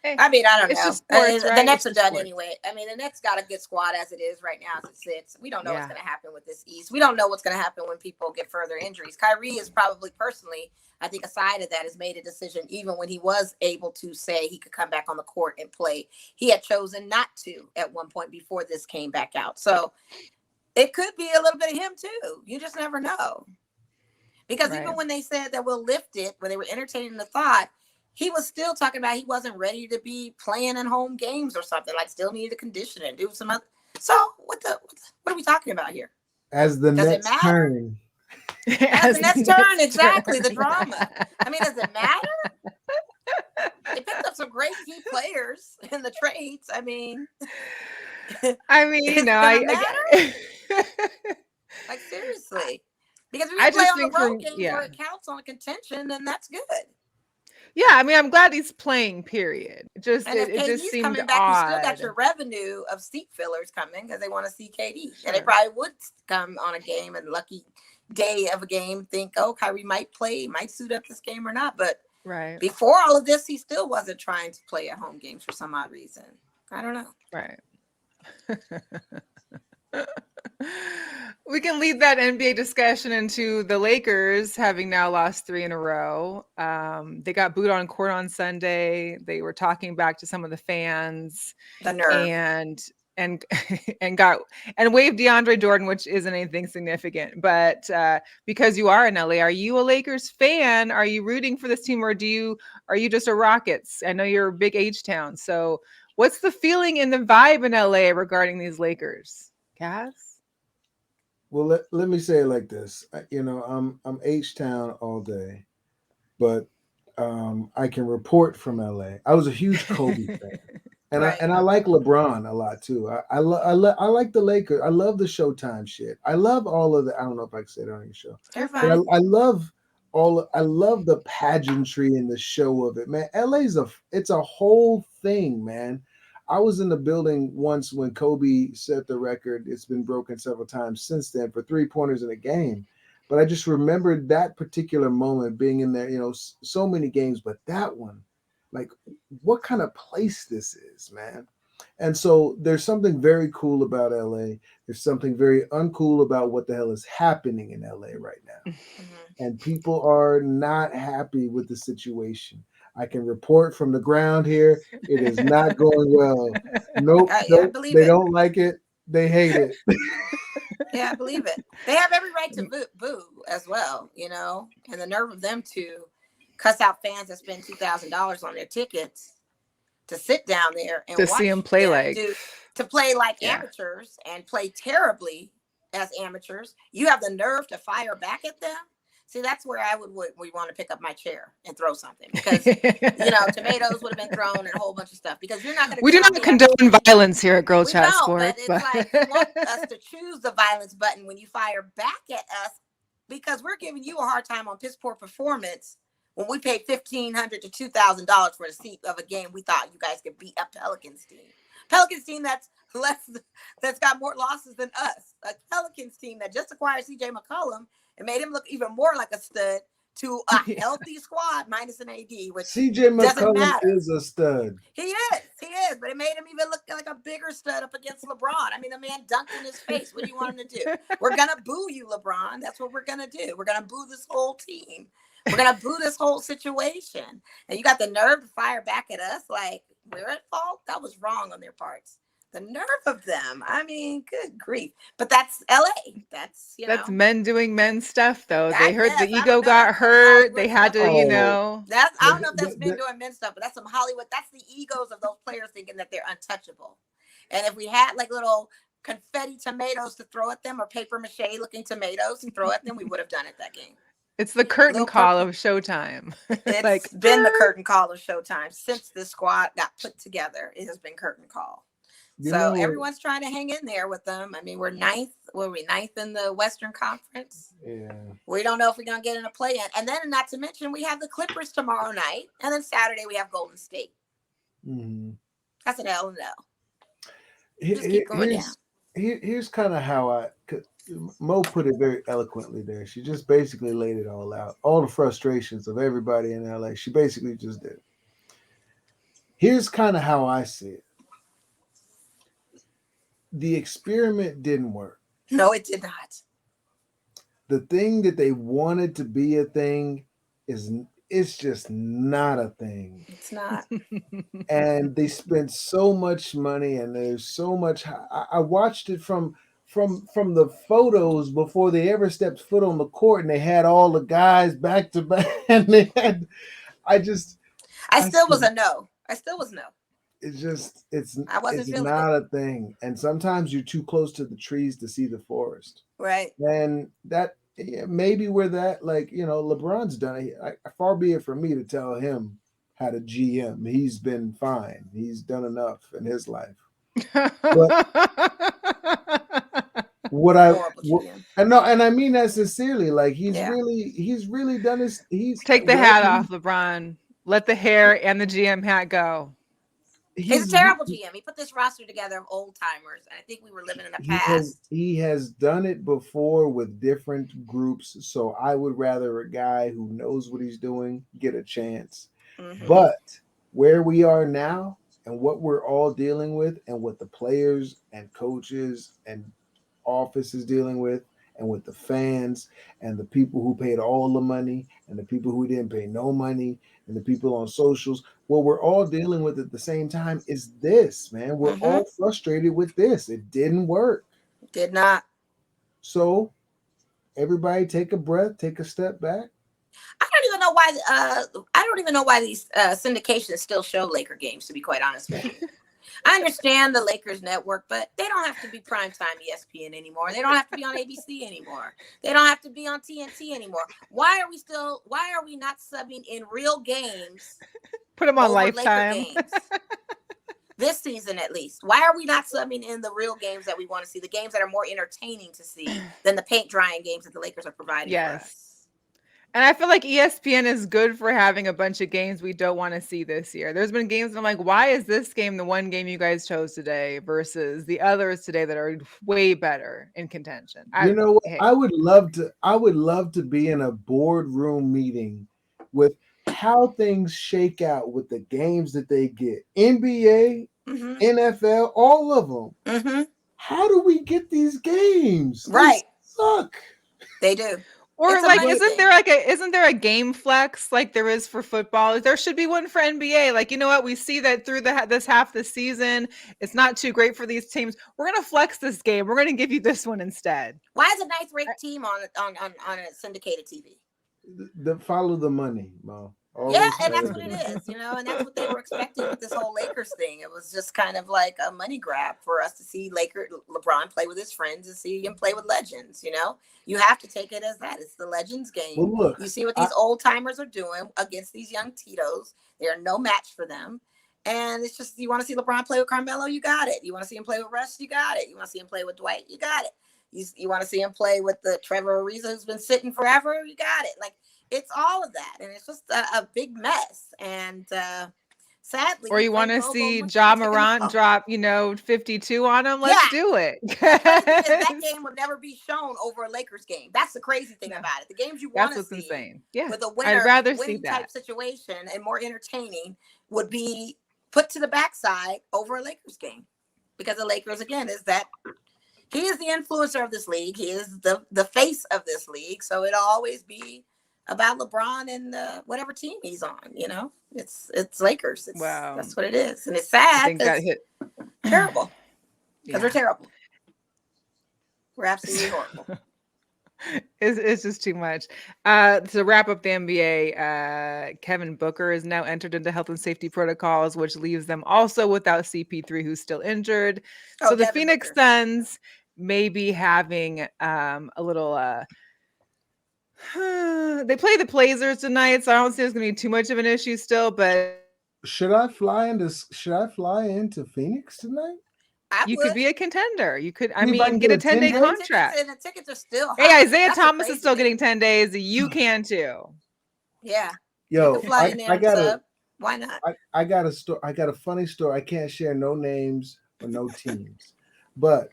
I mean, I don't know. Sports, right? The Nets are done anyway. I mean, the Nets got a good squad as it is right now, as it sits. We don't know what's going to happen with this East. We don't know what's going to happen when people get further injuries. Kyrie is probably personally, I think, aside of that, has made a decision, even when he was able to say he could come back on the court and play. He had chosen not to at one point before this came back out. So it could be a little bit of him, too. You just never know. Because even when they said that we'll lift it, when they were entertaining the thought, he was still talking about he wasn't ready to be playing in home games or something, like still needed to condition and do some other. So what are we talking about here? As the Nets turn. As the Nets turn, exactly, the drama. I mean, does it matter? They picked up some great key players in the trades. I mean, like seriously. Because if you play on the road games where it counts on a contention, then that's good. Yeah, I mean, I'm glad he's playing, period. It just seemed coming back, odd. You still got your revenue of seat fillers coming because they want to see KD. Sure. And they probably would come on a game and lucky day of a game think, oh, Kyrie might play, might suit up this game or not. But before all of this, he still wasn't trying to play at home games for some odd reason. I don't know. Right. We can lead that NBA discussion into the Lakers having now lost 3 in a row. They got booed on court on Sunday. They were talking back to some of the fans. The nerve. And and and got and waived DeAndre Jordan, which isn't anything significant. But because you are in LA, are you a Lakers fan? Are you rooting for this team, or are you just a Rockets? I know you're a big H town. So what's the feeling and the vibe in LA regarding these Lakers? Caz? Well, let me say it like this. I'm H Town all day, but I can report from LA. I was a huge Kobe fan. And Right. I like LeBron a lot too. I like the Lakers. I love the Showtime shit. I love all of the. I don't know if I can say it on your show, You're but fine. I love all. I love the pageantry and the show of it, man. It's a whole thing, man. I was in the building once when Kobe set the record. It's been broken several times since then for 3-pointers in a game. But I just remembered that particular moment being in there. So many games, but that one, like, what kind of place this is, man. And so there's something very cool about LA. There's something very uncool about what the hell is happening in LA right now. Mhm. And people are not happy with the situation. I can report from the ground here. It is not going well. Nope, I nope. believe They it. don't like it. They hate it. Yeah, I believe it. They have every right to boo as well, and the nerve of them to cuss out fans that spend $2,000 on their tickets to sit down there and To see him watch play them like, to play like yeah. amateurs and play terribly as amateurs. You have the nerve to fire back at them. See, that's where we want to pick up my chair and throw something because tomatoes would have been thrown and a whole bunch of stuff because you're not going to We do tell not me condone violence here at Girl we Chat don't, but Sports. it's like you want us to choose the violence button when you fire back at us because we're giving you a hard time on piss poor performance when we paid $1,500 to $2,000 for the seat of a game we thought you guys could beat up Pelicans team. Pelicans team that's got more losses than us. A Pelicans team that just acquired CJ McCollum and made him look even more like a stud to a healthy squad minus an AD, which CJ doesn't McCollum matter. is a stud. He is, but it made him even look like a bigger stud up against LeBron. I mean, the man dunked in his face. What do you want him to do? We're gonna boo you, LeBron. That's what we're gonna do. We're gonna boo this whole team. We're gonna boo this whole situation. And you got the nerve to fire back at us like we're at fault? That was wrong on their parts. The nerve of them. I mean, good grief. But that's LA. That's That's men doing men stuff, though. I They heard the guess I don't ego know. got That's some hurt. They Hollywood had stuff. to, Oh, That's I don't know if the, that's men the, doing men stuff, but that's some Hollywood. That's the egos of those players thinking that they're untouchable. And if we had like little confetti tomatoes to throw at them or paper mache looking tomatoes to throw at them, we would have done it that game. it's the curtain Little call purple. of Showtime. It's Like, been the curtain call of Showtime since this squad got put together. It has been curtain call. you So know, everyone's trying to hang in there with them. I mean, we're ninth. Were we ninth in the Western Conference? yeah. We don't know if we're going to get in a play-in. And then, not to mention, we have the Clippers tomorrow night. And then Saturday, we have Golden State. Mm-hmm. That's an L and L. Just keep going down. Here's kind of how Mo put it very eloquently there. She just basically laid it all out. All the frustrations of everybody in LA. She basically just did. Here's kind of how I see it. The experiment didn't work. No, it did not. The thing that they wanted to be a thing it's just not a thing. It's not. And they spent so much money, and there's so much. I watched it from the photos before they ever stepped foot on the court, and they had all the guys back to back, and they had. I still was a no. I still was no. It's I wasn't feeling not it. a thing, and sometimes you're too close to the trees to see the forest, Right. and that maybe where that, like, LeBron's done it. Far be it from me to tell him how to GM. He's been fine. He's done enough in his life. But what and I mean that sincerely. Like, he's really done his. Take the hat off, LeBron. Let the hair and the GM hat go. He's a terrible GM. He put this roster together of old timers, and I think we were living in the past. He has done it before with different groups, so I would rather a guy who knows what he's doing get a chance. Mm-hmm. But where we are now and what we're all dealing with and what the players and coaches and office is dealing with and with the fans and the people who paid all the money and the people who didn't pay no money and the people on socials. What we're all dealing with at the same time is this, man. We're Mm-hmm. all frustrated with this. It didn't work. Did not. So everybody take a breath, take a step back. I don't even know why. I don't even know why these syndications still show Laker games. To be quite honest with you, I understand the Lakers network, but they don't have to be primetime ESPN anymore. They don't have to be on ABC anymore. They don't have to be on TNT anymore. Why are we not subbing in real games? Put them on over Lifetime. Laker games? This season, at least. Why are we not subbing in the real games that we want to see? The games that are more entertaining to see than the paint drying games that the Lakers are providing for us. And I feel like ESPN is good for having a bunch of games we don't want to see this year. There's been games that I'm like, why is this game the one game you guys chose today versus the others today that are way better in contention? You know what? I would love to be in a boardroom meeting with how things shake out with the games that they get. NBA, NFL, all of them. How do we get these games? Right. They suck. They do. Or like, isn't there a game flex like there is for football? There should be one for NBA. Like, you know what? We see that through this half the season, it's not too great for these teams. We're gonna flex this game. We're gonna give you this one instead. Why is a ninth ranked team on a syndicated TV? Follow the money, Mo. Yeah, and that's what it is, and that's what they were expecting with this whole Lakers thing. It was just kind of like a money grab for us to see LeBron play with his friends and see him play with legends. You have to take it as that. It's the legends game. Well, look, you see what these old timers are doing against these young Tito's. They are no match for them. And it's just, you want to see LeBron play with Carmelo, you got it. You want to see him play with Russ, you got it. You want to see him play with Dwight, you got it. You want to see him play with the Trevor Ariza who's been sitting forever, you got it. Like, it's all of that, and it's just a big mess. And sadly, or you want to see Ja Morant drop, 52 on him? Let's do it. That game would never be shown over a Lakers game. That's the crazy thing about it. The games you want to see, insane. Yeah, with a winner, I'd rather see that type situation and more entertaining would be put to the backside over a Lakers game, because the Lakers again he is the influencer of this league. He is the face of this league, so it'll always be about LeBron and whatever team he's on. It's Lakers. Wow, that's what it is, and it's sad. I think that hit terrible because we're terrible. We're absolutely horrible. It's just too much. To wrap up the NBA, Kevin Booker is now entered into health and safety protocols, which leaves them also without CP3, who's still injured. So the Phoenix Suns may be having a little. They play the Blazers tonight, so I don't see there's going to be too much of an issue still. But should I fly into Phoenix tonight? You could be a contender. You could, get a 10-day contract. And the tickets are still hot. Hey, Isaiah Thomas is still getting 10 days. You can too. Yeah. Yo, I got why not? I got a story. I got a funny story. I can't share no names or no teams, but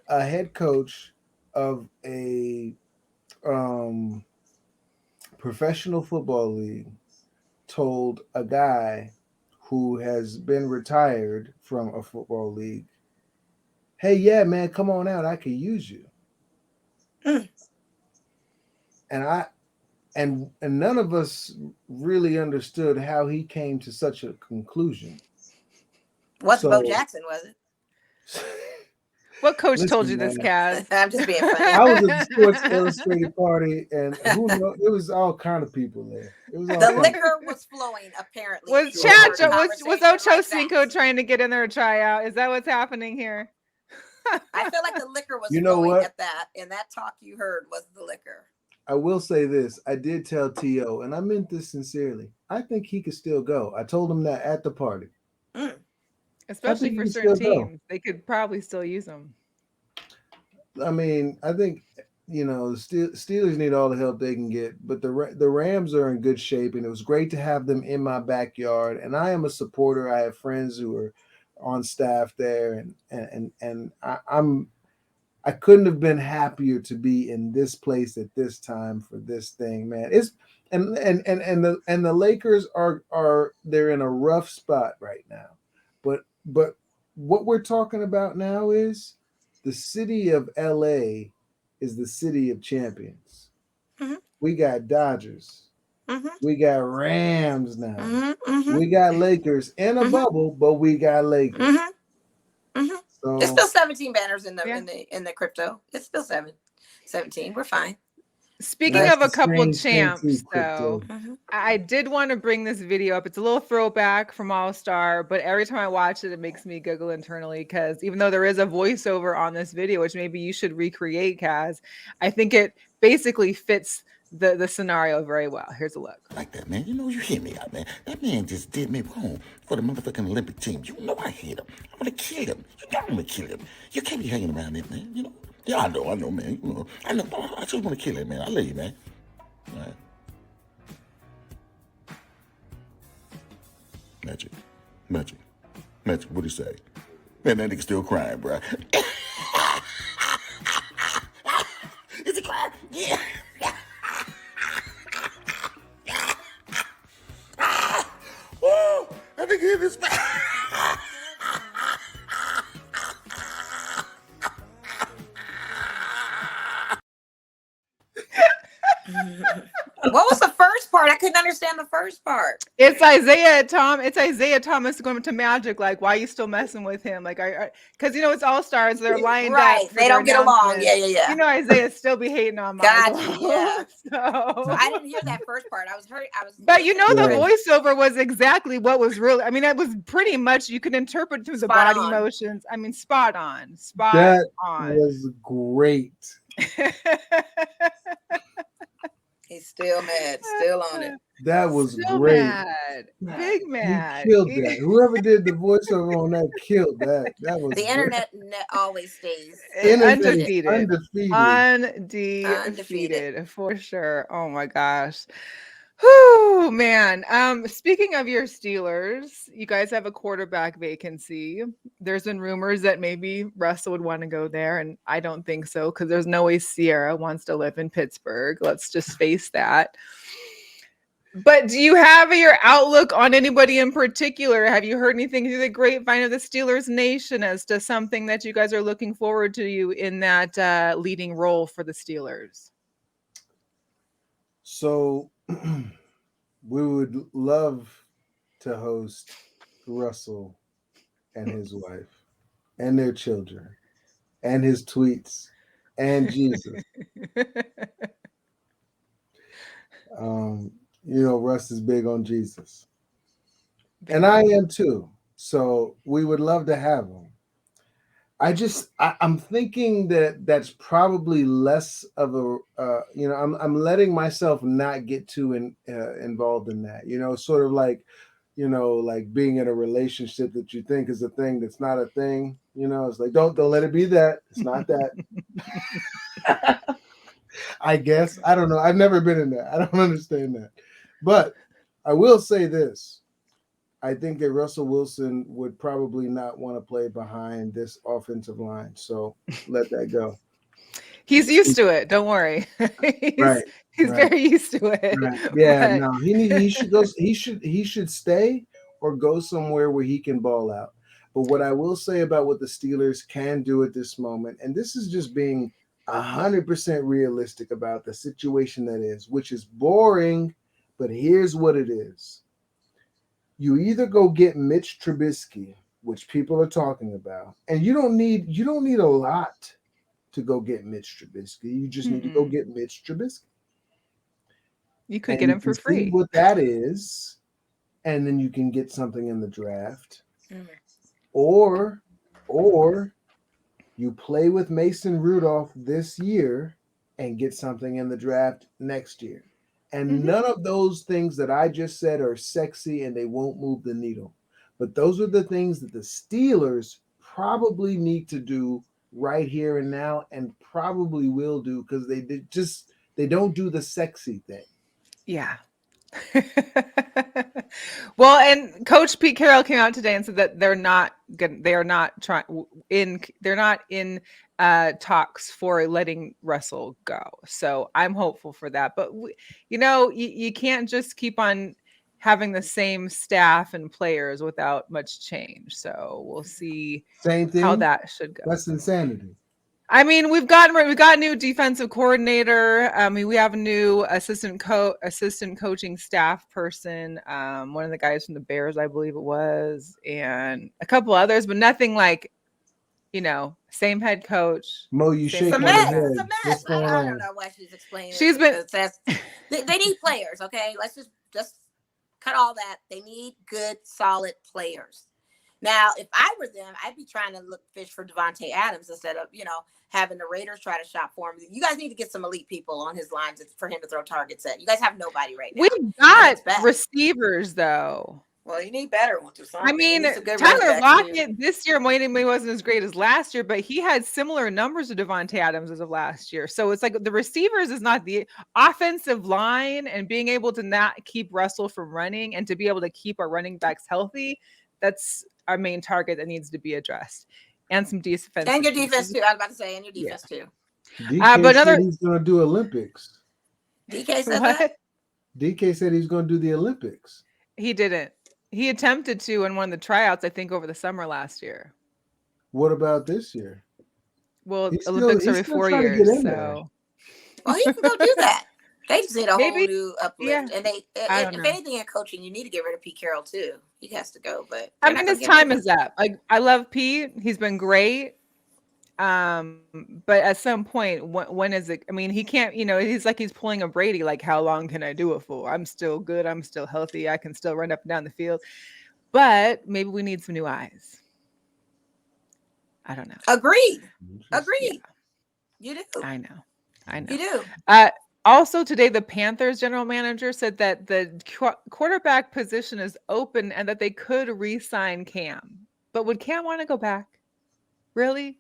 a head coach of a professional football league told a guy who has been retired from a football league, "Hey, yeah, man, come on out. I could use you." And none of us really understood how he came to such a conclusion. What's Bo Jackson, was it? What coach told you this, Caz? I'm just being funny. I was at the Sports Illustrated party, and who knows, it was all kind of people there. It was the liquor was flowing, apparently. Was Ocho Cinco trying to get in there to try out? Is that what's happening here? I feel like the liquor was flowing at that, and that talk you heard was the liquor. I will say this. I did tell T.O., and I meant this sincerely. I think he could still go. I told him that at the party. Especially for certain teams. They could probably still use them. I mean, I think, Steelers need all the help they can get, but the Rams are in good shape, and it was great to have them in my backyard. And I am a supporter. I have friends who are on staff there, and I couldn't have been happier to be in this place at this time for this thing, man. And the Lakers they're in a rough spot right now. But what we're talking about now is the city of LA is the city of champions. Mhm. We got Dodgers. Mhm. We got Rams now. Mhm. Mhm. We got Lakers in a Mhm. bubble, but we got Lakers. Mhm. Mhm. It's So still 17 banners in the Yeah. in the crypto. It's still 17. We're fine. Speaking But of a that's the couple strange thing too, champs, though, crypto. mhm. I did want to bring this video up. It's a little throwback from All Star, but every time I watch it, it makes me giggle internally because even though there is a voiceover on this video, which maybe you should recreate, Caz, I think it basically fits the scenario very well. Here's a look. Like that, man. You know, you hear me out, man. That man just did me wrong for the motherfucking Olympic team. You know I hate him. I'm gonna kill him. You know I'm gonna kill him. You can't be hanging around it, man. You know? Yeah, I know, man. You know, I know. I just want to kill him, man. I love you, man. All right. Magic. What'd he say? Man, that nigga still crying, bro. Is he crying? Yeah. Woo! That nigga hit his back. What was the first part? I couldn't understand the first part. It's Isaiah Thomas going to Magic. Like, why are you still messing with him? Like, because it's All Stars. They're lined Right. up. They don't get along. Yeah. Isaiah still be hating on Gotcha, Michael. yeah. So I didn't hear that first part. I was But listening the to it. voiceover was exactly what was really. I mean, it was pretty much you could interpret through the Spot body on. motions. I mean, spot on. That was great. He's still mad, still on it. That was Still great. mad. Big mad. He killed that. Whoever did the voiceover on that killed that. That was The internet always stays Undefeated. Undefeated. Undefeated for sure. Oh my gosh. Whew, man. Speaking of your Steelers, you guys have a quarterback vacancy. There's been rumors that maybe Russell would want to go there, and I don't think so because there's no way Sierra wants to live in Pittsburgh. Let's just face that. But do you have your outlook on anybody in particular? Have you heard anything through the grapevine of the Steelers Nation as to something that you guys are looking forward to you in that leading role for the Steelers? So we would love to host Russell and his wife and their children and his tweets and Jesus. Russ is big on Jesus. And I am too. So we would love to have him. I'm thinking that that's probably less of a, I'm letting myself not get too involved in that, sort of like, like being in a relationship that you think is a thing that's not a thing, it's like, don't let it be that. It's not that. I guess. I don't know. I've never been in that. I don't understand that. But I will say this. I think that Russell Wilson would probably not want to play behind this offensive line. So let that go. He's used to it. Don't worry. He's very used to it. Right. Yeah, no. He should go. He should stay or go somewhere where he can ball out. But what I will say about what the Steelers can do at this moment, and this is just being 100% realistic about the situation that is, which is boring, but here's what it is. You either go get Mitch Trubisky, which people are talking about, and you don't need a lot to go get Mitch Trubisky. You just need to go get Mitch Trubisky. You could get him for free. See what that is, and then you can get something in the draft. Or you play with Mason Rudolph this year and get something in the draft next year. And none of those things that I just said are sexy and they won't move the needle. But those are the things that the Steelers probably need to do right here and now, and probably will do because they don't do the sexy thing. Yeah. Well, and Coach Pete Carroll came out today and said that they're not in talks for letting Russell go. So I'm hopeful for that. But you can't just keep on having the same staff and players without much change. So we'll see Same thing. how that should go. That's insanity. I mean, we've got a new defensive coordinator. I mean, we have a new assistant coaching staff person. One of the guys from the Bears, I believe it was, and a couple others, but nothing like, same head coach. Mo, you Same It's a shaking quarterback. mess. your It's a head. mess. What's going I don't on? know why she's explaining She's it. been. Because they need players, okay? Let's just cut all that. They need good, solid players. Now, if I were them, I'd be trying to fish for Devontae Adams instead of, having the Raiders try to shop for him. You guys need to get some elite people on his lines for him to throw targets at. You guys have nobody right now. We've got receivers, though. Well, you need better ones or something. I mean, Tyler Lockett this year maybe wasn't as great as last year, but he had similar numbers to Devontae Adams as of last year. So it's like the receivers is not the offensive line, and being able to not keep Russell from running and to be able to keep our running backs healthy. That's our main target that needs to be addressed. And some defense. And your defense too. I was about to say, and your defense too. DK said he's going to do Olympics. DK said that? DK said he's going to do the Olympics. He didn't. He attempted to in one of the tryouts, I think, over the summer last year. What about this year? Well, Olympics are every 4 years, so. Well, he can go do that. They just need a whole new uplift. Yeah. And if anything in coaching, you need to get rid of Pete Carroll too. He has to go, but I mean, his time is up. Like, I love Pete. He's been great. But at some point, when is it? I mean, he can't, he's pulling a Brady. Like, how long can I do it for? I'm still good. I'm still healthy. I can still run up and down the field. But maybe we need some new eyes. I don't know. Agreed. Yeah. You do. I know. You do. Also today, the Panthers general manager said that the quarterback position is open and that they could re-sign Cam. But would Cam want to go back? Really?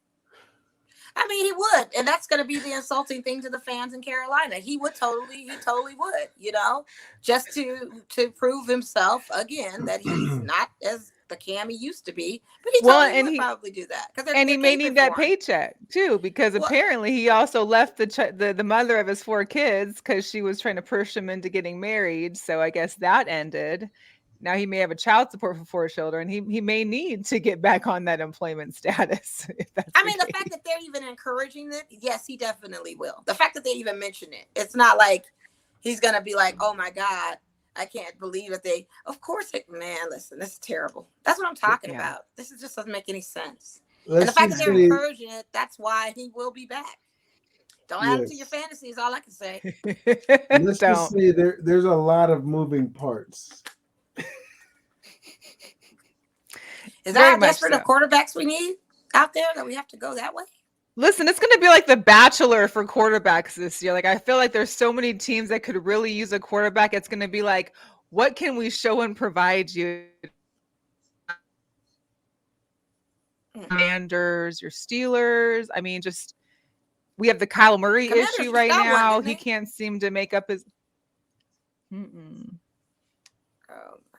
I mean, he would, and that's going to be the insulting thing to the fans in Carolina. He totally would, just to prove himself again that he's not as the Cam he used to be. But he would probably do that, and he may need that paycheck too, because apparently he also left the mother of his 4 kids because she was trying to push him into getting married. So I guess that ended. Now he may have a child support for 4 children. He may need to get back on that employment status. The fact that they're even encouraging it, yes, he definitely will. The fact that they even mention it, it's not like he's going to be like, oh my God, I can't believe that of course, listen, this is terrible. That's what I'm talking about. This just doesn't make any sense. And the fact that they're encouraging it, that's why he will be back. Don't add it to your fantasy is all I can say. Let's just say there's a lot of moving parts. Is that how desperate of quarterbacks we need out there that we have to go that way? Listen, it's going to be like The Bachelor for quarterbacks this year. Like, I feel like there's so many teams that could really use a quarterback. It's going to be like, what can we show and provide you? Commanders, your Steelers. I mean, we have the Kyle Murray issue right now. He can't seem to make up his. I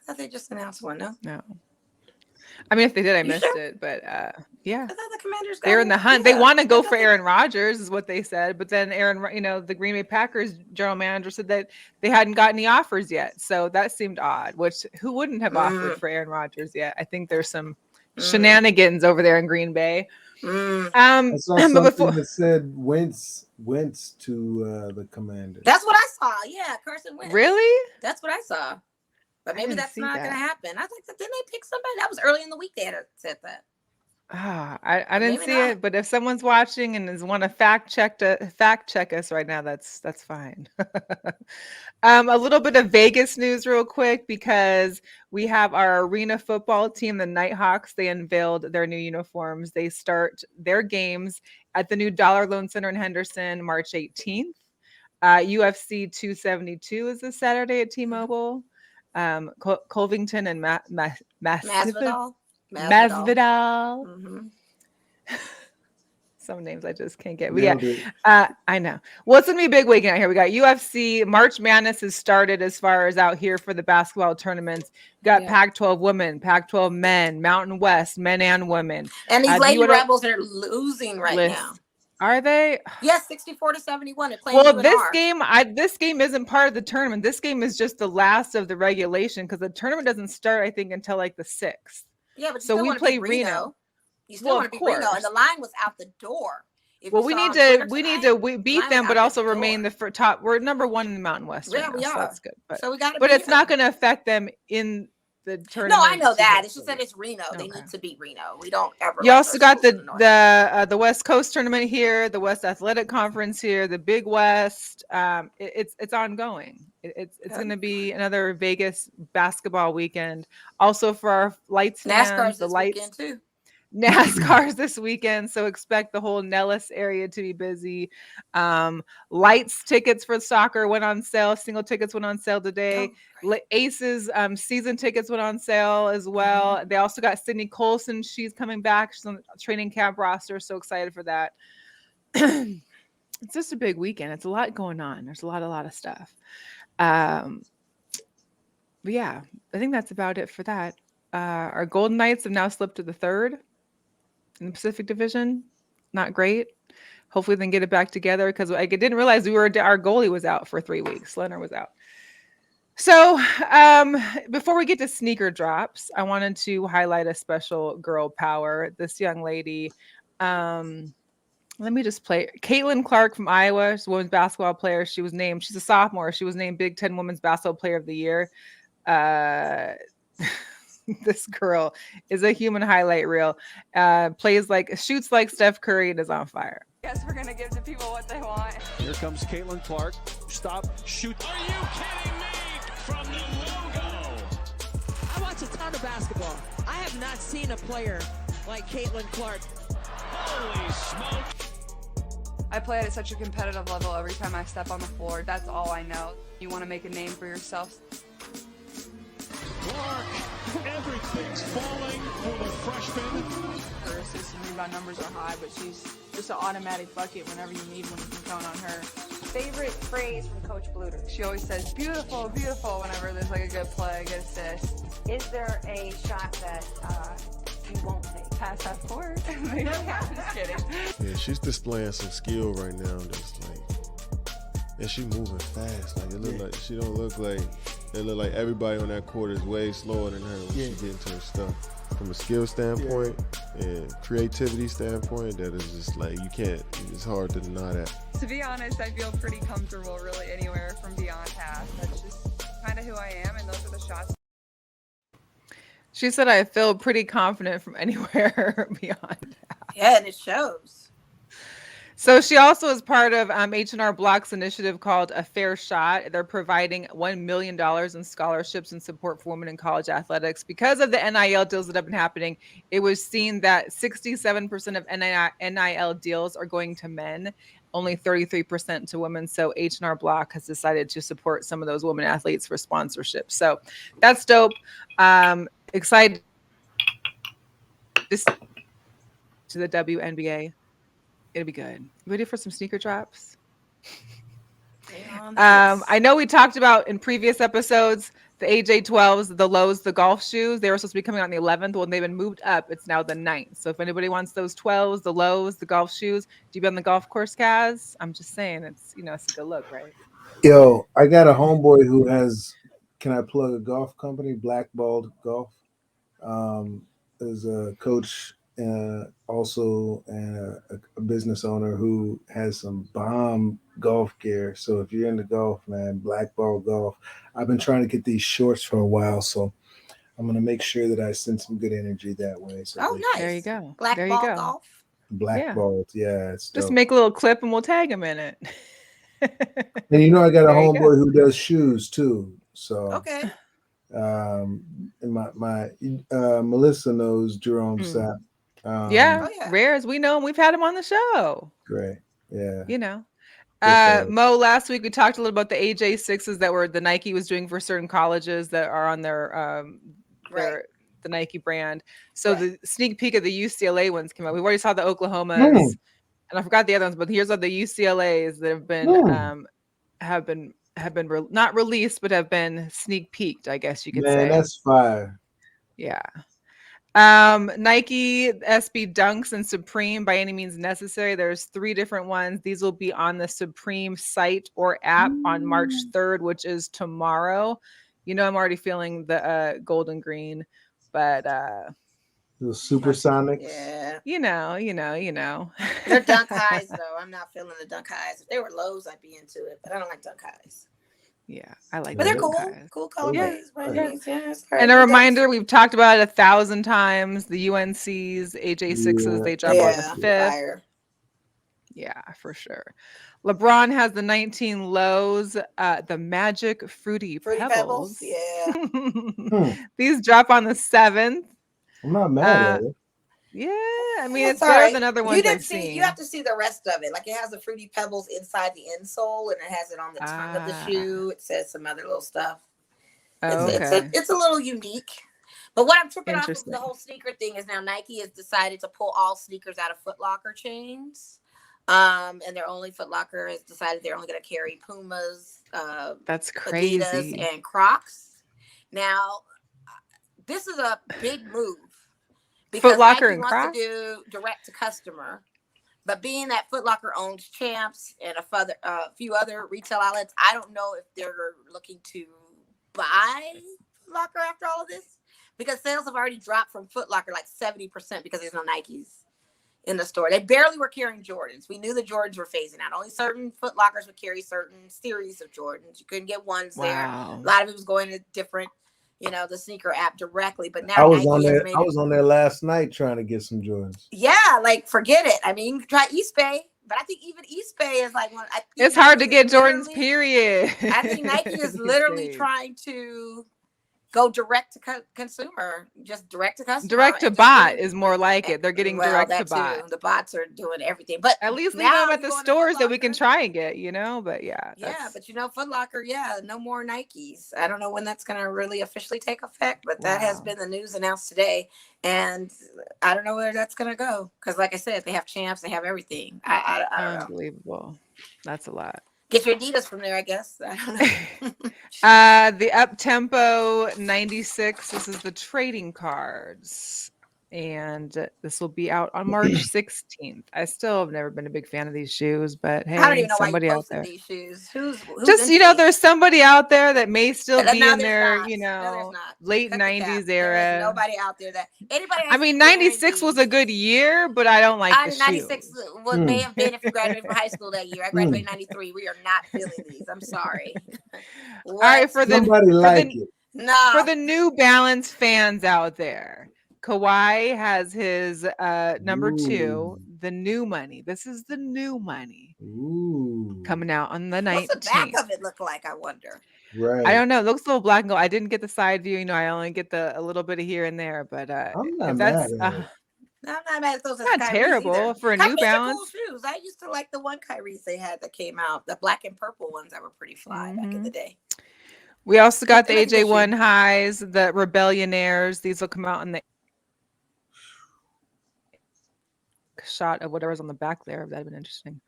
thought they just announced one. No. I mean, if they did, I missed it. But yeah, I thought the Commanders. They're in the hunt. They want to go for Aaron Rodgers, is what they said. But then the Green Bay Packers general manager said that they hadn't got any offers yet. So that seemed odd. Who wouldn't have offered for Aaron Rodgers yet? I think there's some shenanigans over there in Green Bay. I saw something that said Wentz to the Commanders. That's what I saw. Yeah, Carson Wentz. Really? That's what I saw. But maybe that's not going to happen. I think that didn't they pick somebody? That was early in the week they had said that. I didn't see it, but if someone's watching and want to fact check us right now, that's fine. A little bit of Vegas news real quick, because we have our arena football team, the Nighthawks. They unveiled their new uniforms. They start their games at the new Dollar Loan Center in Henderson, March 18th. UFC 272 is this Saturday at T-Mobile. Colvington and Masvidal. Mm-hmm. Some names I just can't get. But yeah, I know. Well, it's gonna be a big weekend out here. We got UFC. March Madness has started as far as out here for the basketball tournaments. We got Pac-12 women, Pac-12 men, Mountain West men and women. And these Lady Rebels are losing now. Are they? Yes, 64-71. Well, this game isn't part of the tournament. This game is just the last of the regulation, because the tournament doesn't start, I think, until like the 6th. Yeah, but so we play Reno. You still want to be Reno, and the line was out the door. If Well, you we saw need on to Twitter we need tonight, to beat Atlanta them, but knocked at also the remain door. the top. We're number 1 in the Mountain West right Yeah, now, we so are. that's good. So we got to But beat it's not them. going to affect them in the No, tournament. I know that. It's just potentially. that it's Reno. They Okay. need to beat Reno. We don't ever. You like also our got schools in the West Coast tournament here, the West Athletic Conference here, the Big West. It's ongoing. It's Yep. going to be another Vegas basketball weekend. Also for our lights NASCAR's fans, the this lights. weekend too. NASCAR's this weekend, so expect the whole Nellis area to be busy. Lights tickets for soccer went on sale. Single tickets went on sale today. Oh, Aces season tickets went on sale as well. They also got Sydney Colson. She's coming back. She's on the training camp roster. So excited for that. It's just a big weekend. It's a lot going on. There's a lot of stuff. But yeah, I think that's about it for that. Our Golden Knights have now slipped to the 3rd in the Pacific Division. Not great. Hopefully they can get it back together because I didn't realize our goalie was out for 3 weeks. Leonard was out. So before we get to sneaker drops, I wanted to highlight a special girl power. This young lady, let me just play. Caitlin Clark from Iowa, she's a women's basketball player. She's a sophomore. She was named Big Ten Women's Basketball Player of the Year. This girl is a human highlight reel. Shoots like Steph Curry and is on fire. Guess we're gonna give the people what they want. Here comes Caitlin Clark. Stop, shoot. Are you kidding me? From the logo. I watch a ton of basketball. I have not seen a player like Caitlin Clark. Holy smoke. I play at such a competitive level every time I step on the floor. That's all I know. You want to make a name for yourself. Clark, everything's falling for the freshman. Her assist and rebound numbers are high, but she's just an automatic bucket whenever you need one. You can count on her. Favorite phrase from Coach Bluter? She always says, beautiful, beautiful, whenever there's like a good play, a good assist. Is there a shot that you won't take? Pass that forward. I'm just kidding. Yeah, she's displaying some skill right now. Just like, and she moving fast. Like it look like she don't look like. It look like everybody on that court is way slower than her when she get into her stuff. From a skill standpoint and creativity standpoint, that is just like you can't. It's hard to deny that. To be honest, I feel pretty comfortable really anywhere from beyond pass. That's just kind of who I am, and those are the shots. She said, I feel pretty confident from anywhere beyond. Yeah, and it shows. So she also is part of H&R Block's initiative called A Fair Shot. They're providing $1 million in scholarships and support for women in college athletics. Because of the NIL deals that have been happening, it was seen that 67% of NIL deals are going to men, only 33% to women. So H&R Block has decided to support some of those women athletes for sponsorship. So that's dope. Excited to the WNBA. It'll be good. Ready for some sneaker drops? I know we talked about in previous episodes the AJ12s, the lows, the golf shoes. They were supposed to be coming out on the 11th. Well, they've been moved up. It's now the 9th. So if anybody wants those 12s, the lows, the golf shoes, do you be on the golf course, Caz? I'm just saying, it's it's a good look, right? Yo, I got a homeboy who has. Can I plug a golf company? Blackballed Golf. There's a coach. Also a business owner who has some bomb golf gear. So if you're into golf, man, Blackball Golf. I've been trying to get these shorts for a while, so I'm gonna make sure that I send some good energy that way. So nice. There you go. Blackball Golf. Blackballed, it's just dope. make a little clip and we'll tag him in it. And I got a homeboy who does shoes too. So okay. And my Melissa knows Jerome Sapp. Rares. We know him. We've had him on the show. Great. Yeah. Mo, last week we talked a little about the AJ6s that were the Nike was doing for certain colleges that are on their the Nike brand. So the sneak peek of the UCLA ones came out. We already saw the Oklahomas, and I forgot the other ones, but here's all the UCLAs that have been not released, but have been sneak peeked, I guess you could say. Man, that's fire. Yeah. Nike SB Dunks and Supreme by any means necessary. There's 3 different ones. These will be on the Supreme site or app on March 3rd, which is tomorrow. I'm already feeling the golden green, but Those supersonics. Yeah. You know. They're dunk highs, though. I'm not feeling the dunk highs. If they were lows, I'd be into it, but I don't like dunk highs. Yeah, I like But they're cool. guys. Cool colorways. And a reminder, we've talked about it 1,000 times. The UNCs, AJ6s, they drop on the 5th. Fire. Yeah, for sure. LeBron has the 19 lows, the Magic Fruity Pebbles. Yeah. These drop on the 7th. I'm not mad at it. Yeah, I mean, it's all better right. than other ones I've seen. seen. You have to see the rest of it. Like, it has the Fruity Pebbles inside the insole, and it has it on the tongue of the shoe. It says some other little stuff. It's a little unique. But what I'm tripping off of the whole sneaker thing is now Nike has decided to pull all sneakers out of Foot Locker chains. And their only Foot Locker has decided they're only going to carry Pumas, that's crazy, Adidas, and Crocs. Now, this is a big move because Foot Locker Nike and wants Crocs? to do direct to customer. But being that Foot Locker owns Champs and a few other retail outlets, I don't know if they're looking to buy Foot Locker after all of this, because sales have already dropped from Foot Locker like 70% because there's no Nikes in the store. They barely were carrying Jordans. We knew the Jordans were phasing out. Only certain Foot Lockers would carry certain series of Jordans. You couldn't get ones there. A lot of it was going to different, the sneaker app directly. But now I was on there last night trying to get some Jordans. Yeah, like forget it. I mean, you can try East Bay, but I think even East Bay is like one. It's hard to get Jordans, period. I think Nike is literally trying to go direct to consumer, just direct to customer. Direct to bot is more like it. They're getting direct to bot. Too. The bots are doing everything, but at least leave them at the stores that we can try and get, But yeah, but Foot Locker, no more Nikes. I don't know when that's going to really officially take effect, but that has been the news announced today, and I don't know where that's going to go because, like I said, they have Champs, they have everything. I don't know. Unbelievable. That's a lot. Get your Adidas from there, I guess. I don't know. The Up Tempo 96. This is the trading cards. And this will be out on March 16th. I still have never been a big fan of these shoes, but hey, I don't even know somebody why you out there. These shoes. Who's just there's somebody out there that may still be in their, not. late 90s era. There's nobody out there that anybody. I mean, 96 was a good year, but I don't like the 96 shoes. May have been if you graduated from high school that year. I graduated in 93. We are not feeling these. I'm sorry. All right, for the New Balance fans out there. Kawhi has his number 2, the new money. This is the new money. Coming out on the 19th. What's the back of it look like, I wonder? Right. I don't know. It looks a little black and gold. I didn't get the side view. I only get a little bit of here and there. But I'm not mad at it. I'm not mad at those. Not terrible either. For a New Balance. Cool shoes. I used to like the one Kyrie's they had that came out, the black and purple ones that were pretty fly back in the day. We also got the AJ1 highs, the Rebellionaires. These will come out in the shot of whatever's on the back there. That'd been interesting.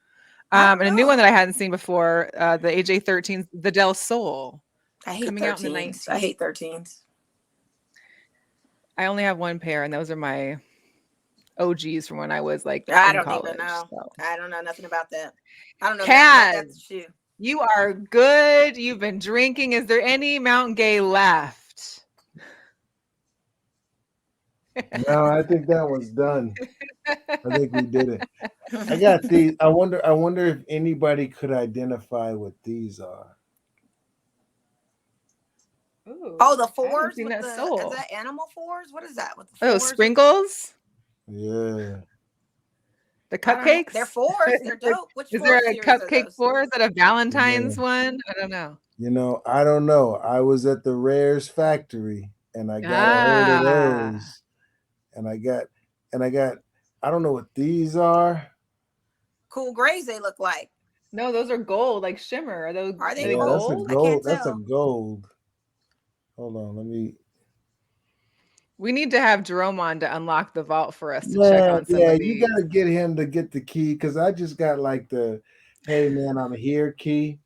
And a new one that I hadn't seen before, the AJ13s, the Del Sol. I hate coming 13s. out in the 19th. I hate 13s. I only have one pair, and those are my OGs from when I was like I don't college, even know. So. I don't know nothing about that. I don't know. Caz, you are good. You've been drinking. Is there any Mount Gay left? No, I think that one's done. I think we did it. I got these. I wonder if anybody could identify what these are. Ooh, oh, the fours with that is that animal fours? What is that with the fours? Oh, sprinkles? Yeah. The cupcakes? They're fours. They're dope. Which is there a cupcake four? Is that a Valentine's one? I don't know. I don't know. I was at the Rares factory and I got a hold of those. And I got I don't know what these are. Cool grays they look like. No, those are gold, like shimmer. Are they gold? That's a gold. That's a gold. Hold on, we need to have Jerome on to unlock the vault for us to check on some of these. You gotta get him to get the key because I just got like the hey man, I'm here key,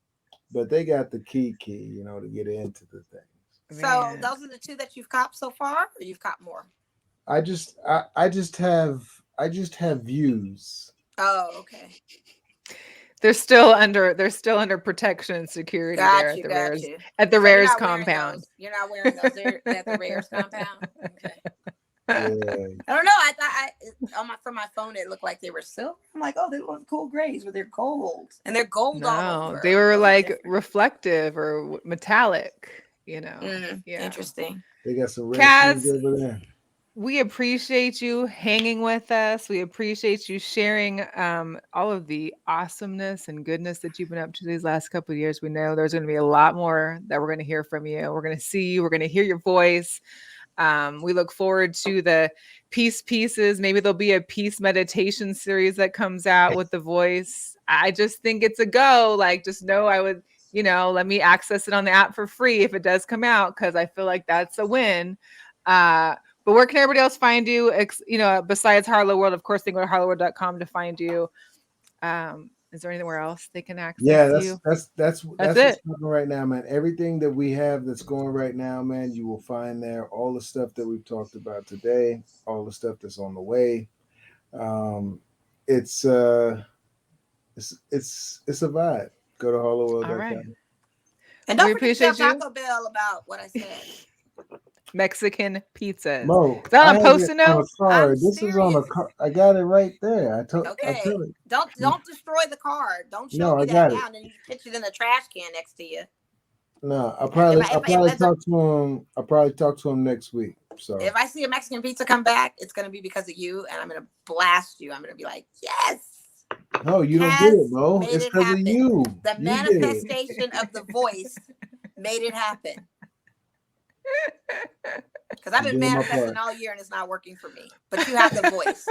but they got the key, to get into the things. So those are the two that you've copped so far, or you've copped more? I just have views. Oh, okay. They're still under protection and security at the Rares compound. You're not wearing those at the Rares compound. Okay. I don't know. I thought from my phone it looked like they were silver. I'm like, oh, they look cool grays, but they're gold, and they're gold all over. They were like reflective or metallic. Yeah. Interesting. They got some red Caz, shoes over there. we appreciate you hanging with us. We appreciate you sharing all of the awesomeness and goodness that you've been up to these last couple of years. We know there's going to be a lot more that we're going to hear from you. We're going to see you. We're going to hear your voice. We look forward to the peace pieces. Maybe there'll be a peace meditation series that comes out with the voice. I just think it's a go. Like, just know I would, let me access it on the app for free if it does come out, because I feel like that's a win. But where can everybody else find you? Besides Harleaux World, of course, they go to harleauworld.com to find you. Is there anywhere else they can access you? That's it. What's happening right now, man. Everything that we have that's going right now, man, you will find there. All the stuff that we've talked about today, all the stuff that's on the way. It's a vibe. Go to harleauworld.com. All right. And don't forget to tell Taco Bell about what I said. Mexican pizzas. Mo, is that on Post-it note? This is on a card. I got it right there. Okay. Don't destroy the card. Don't show me that now, and then you pitch it in the trash can next to you. No, I'll probably talk to him. I'll probably talk to him next week. So if I see a Mexican pizza come back, it's gonna be because of you, and I'm gonna blast you. I'm gonna be like, yes. No, you don't get it, Mo. It's because of you. The manifestation of the voice made it happen. Because I've been manifesting all year and it's not working for me. But you have the voice.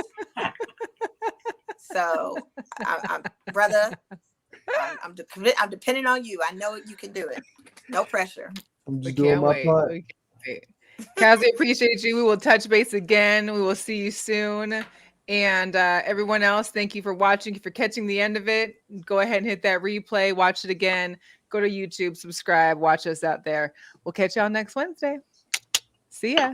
So, brother, I'm depending on you. I know you can do it. No pressure. I'm just doing my part. Caz, we appreciate you. We will touch base again. We will see you soon. And everyone else, thank you for watching, for catching the end of it. Go ahead and hit that replay. Watch it again. Go to YouTube, subscribe, watch us out there. We'll catch y'all next Wednesday. See ya.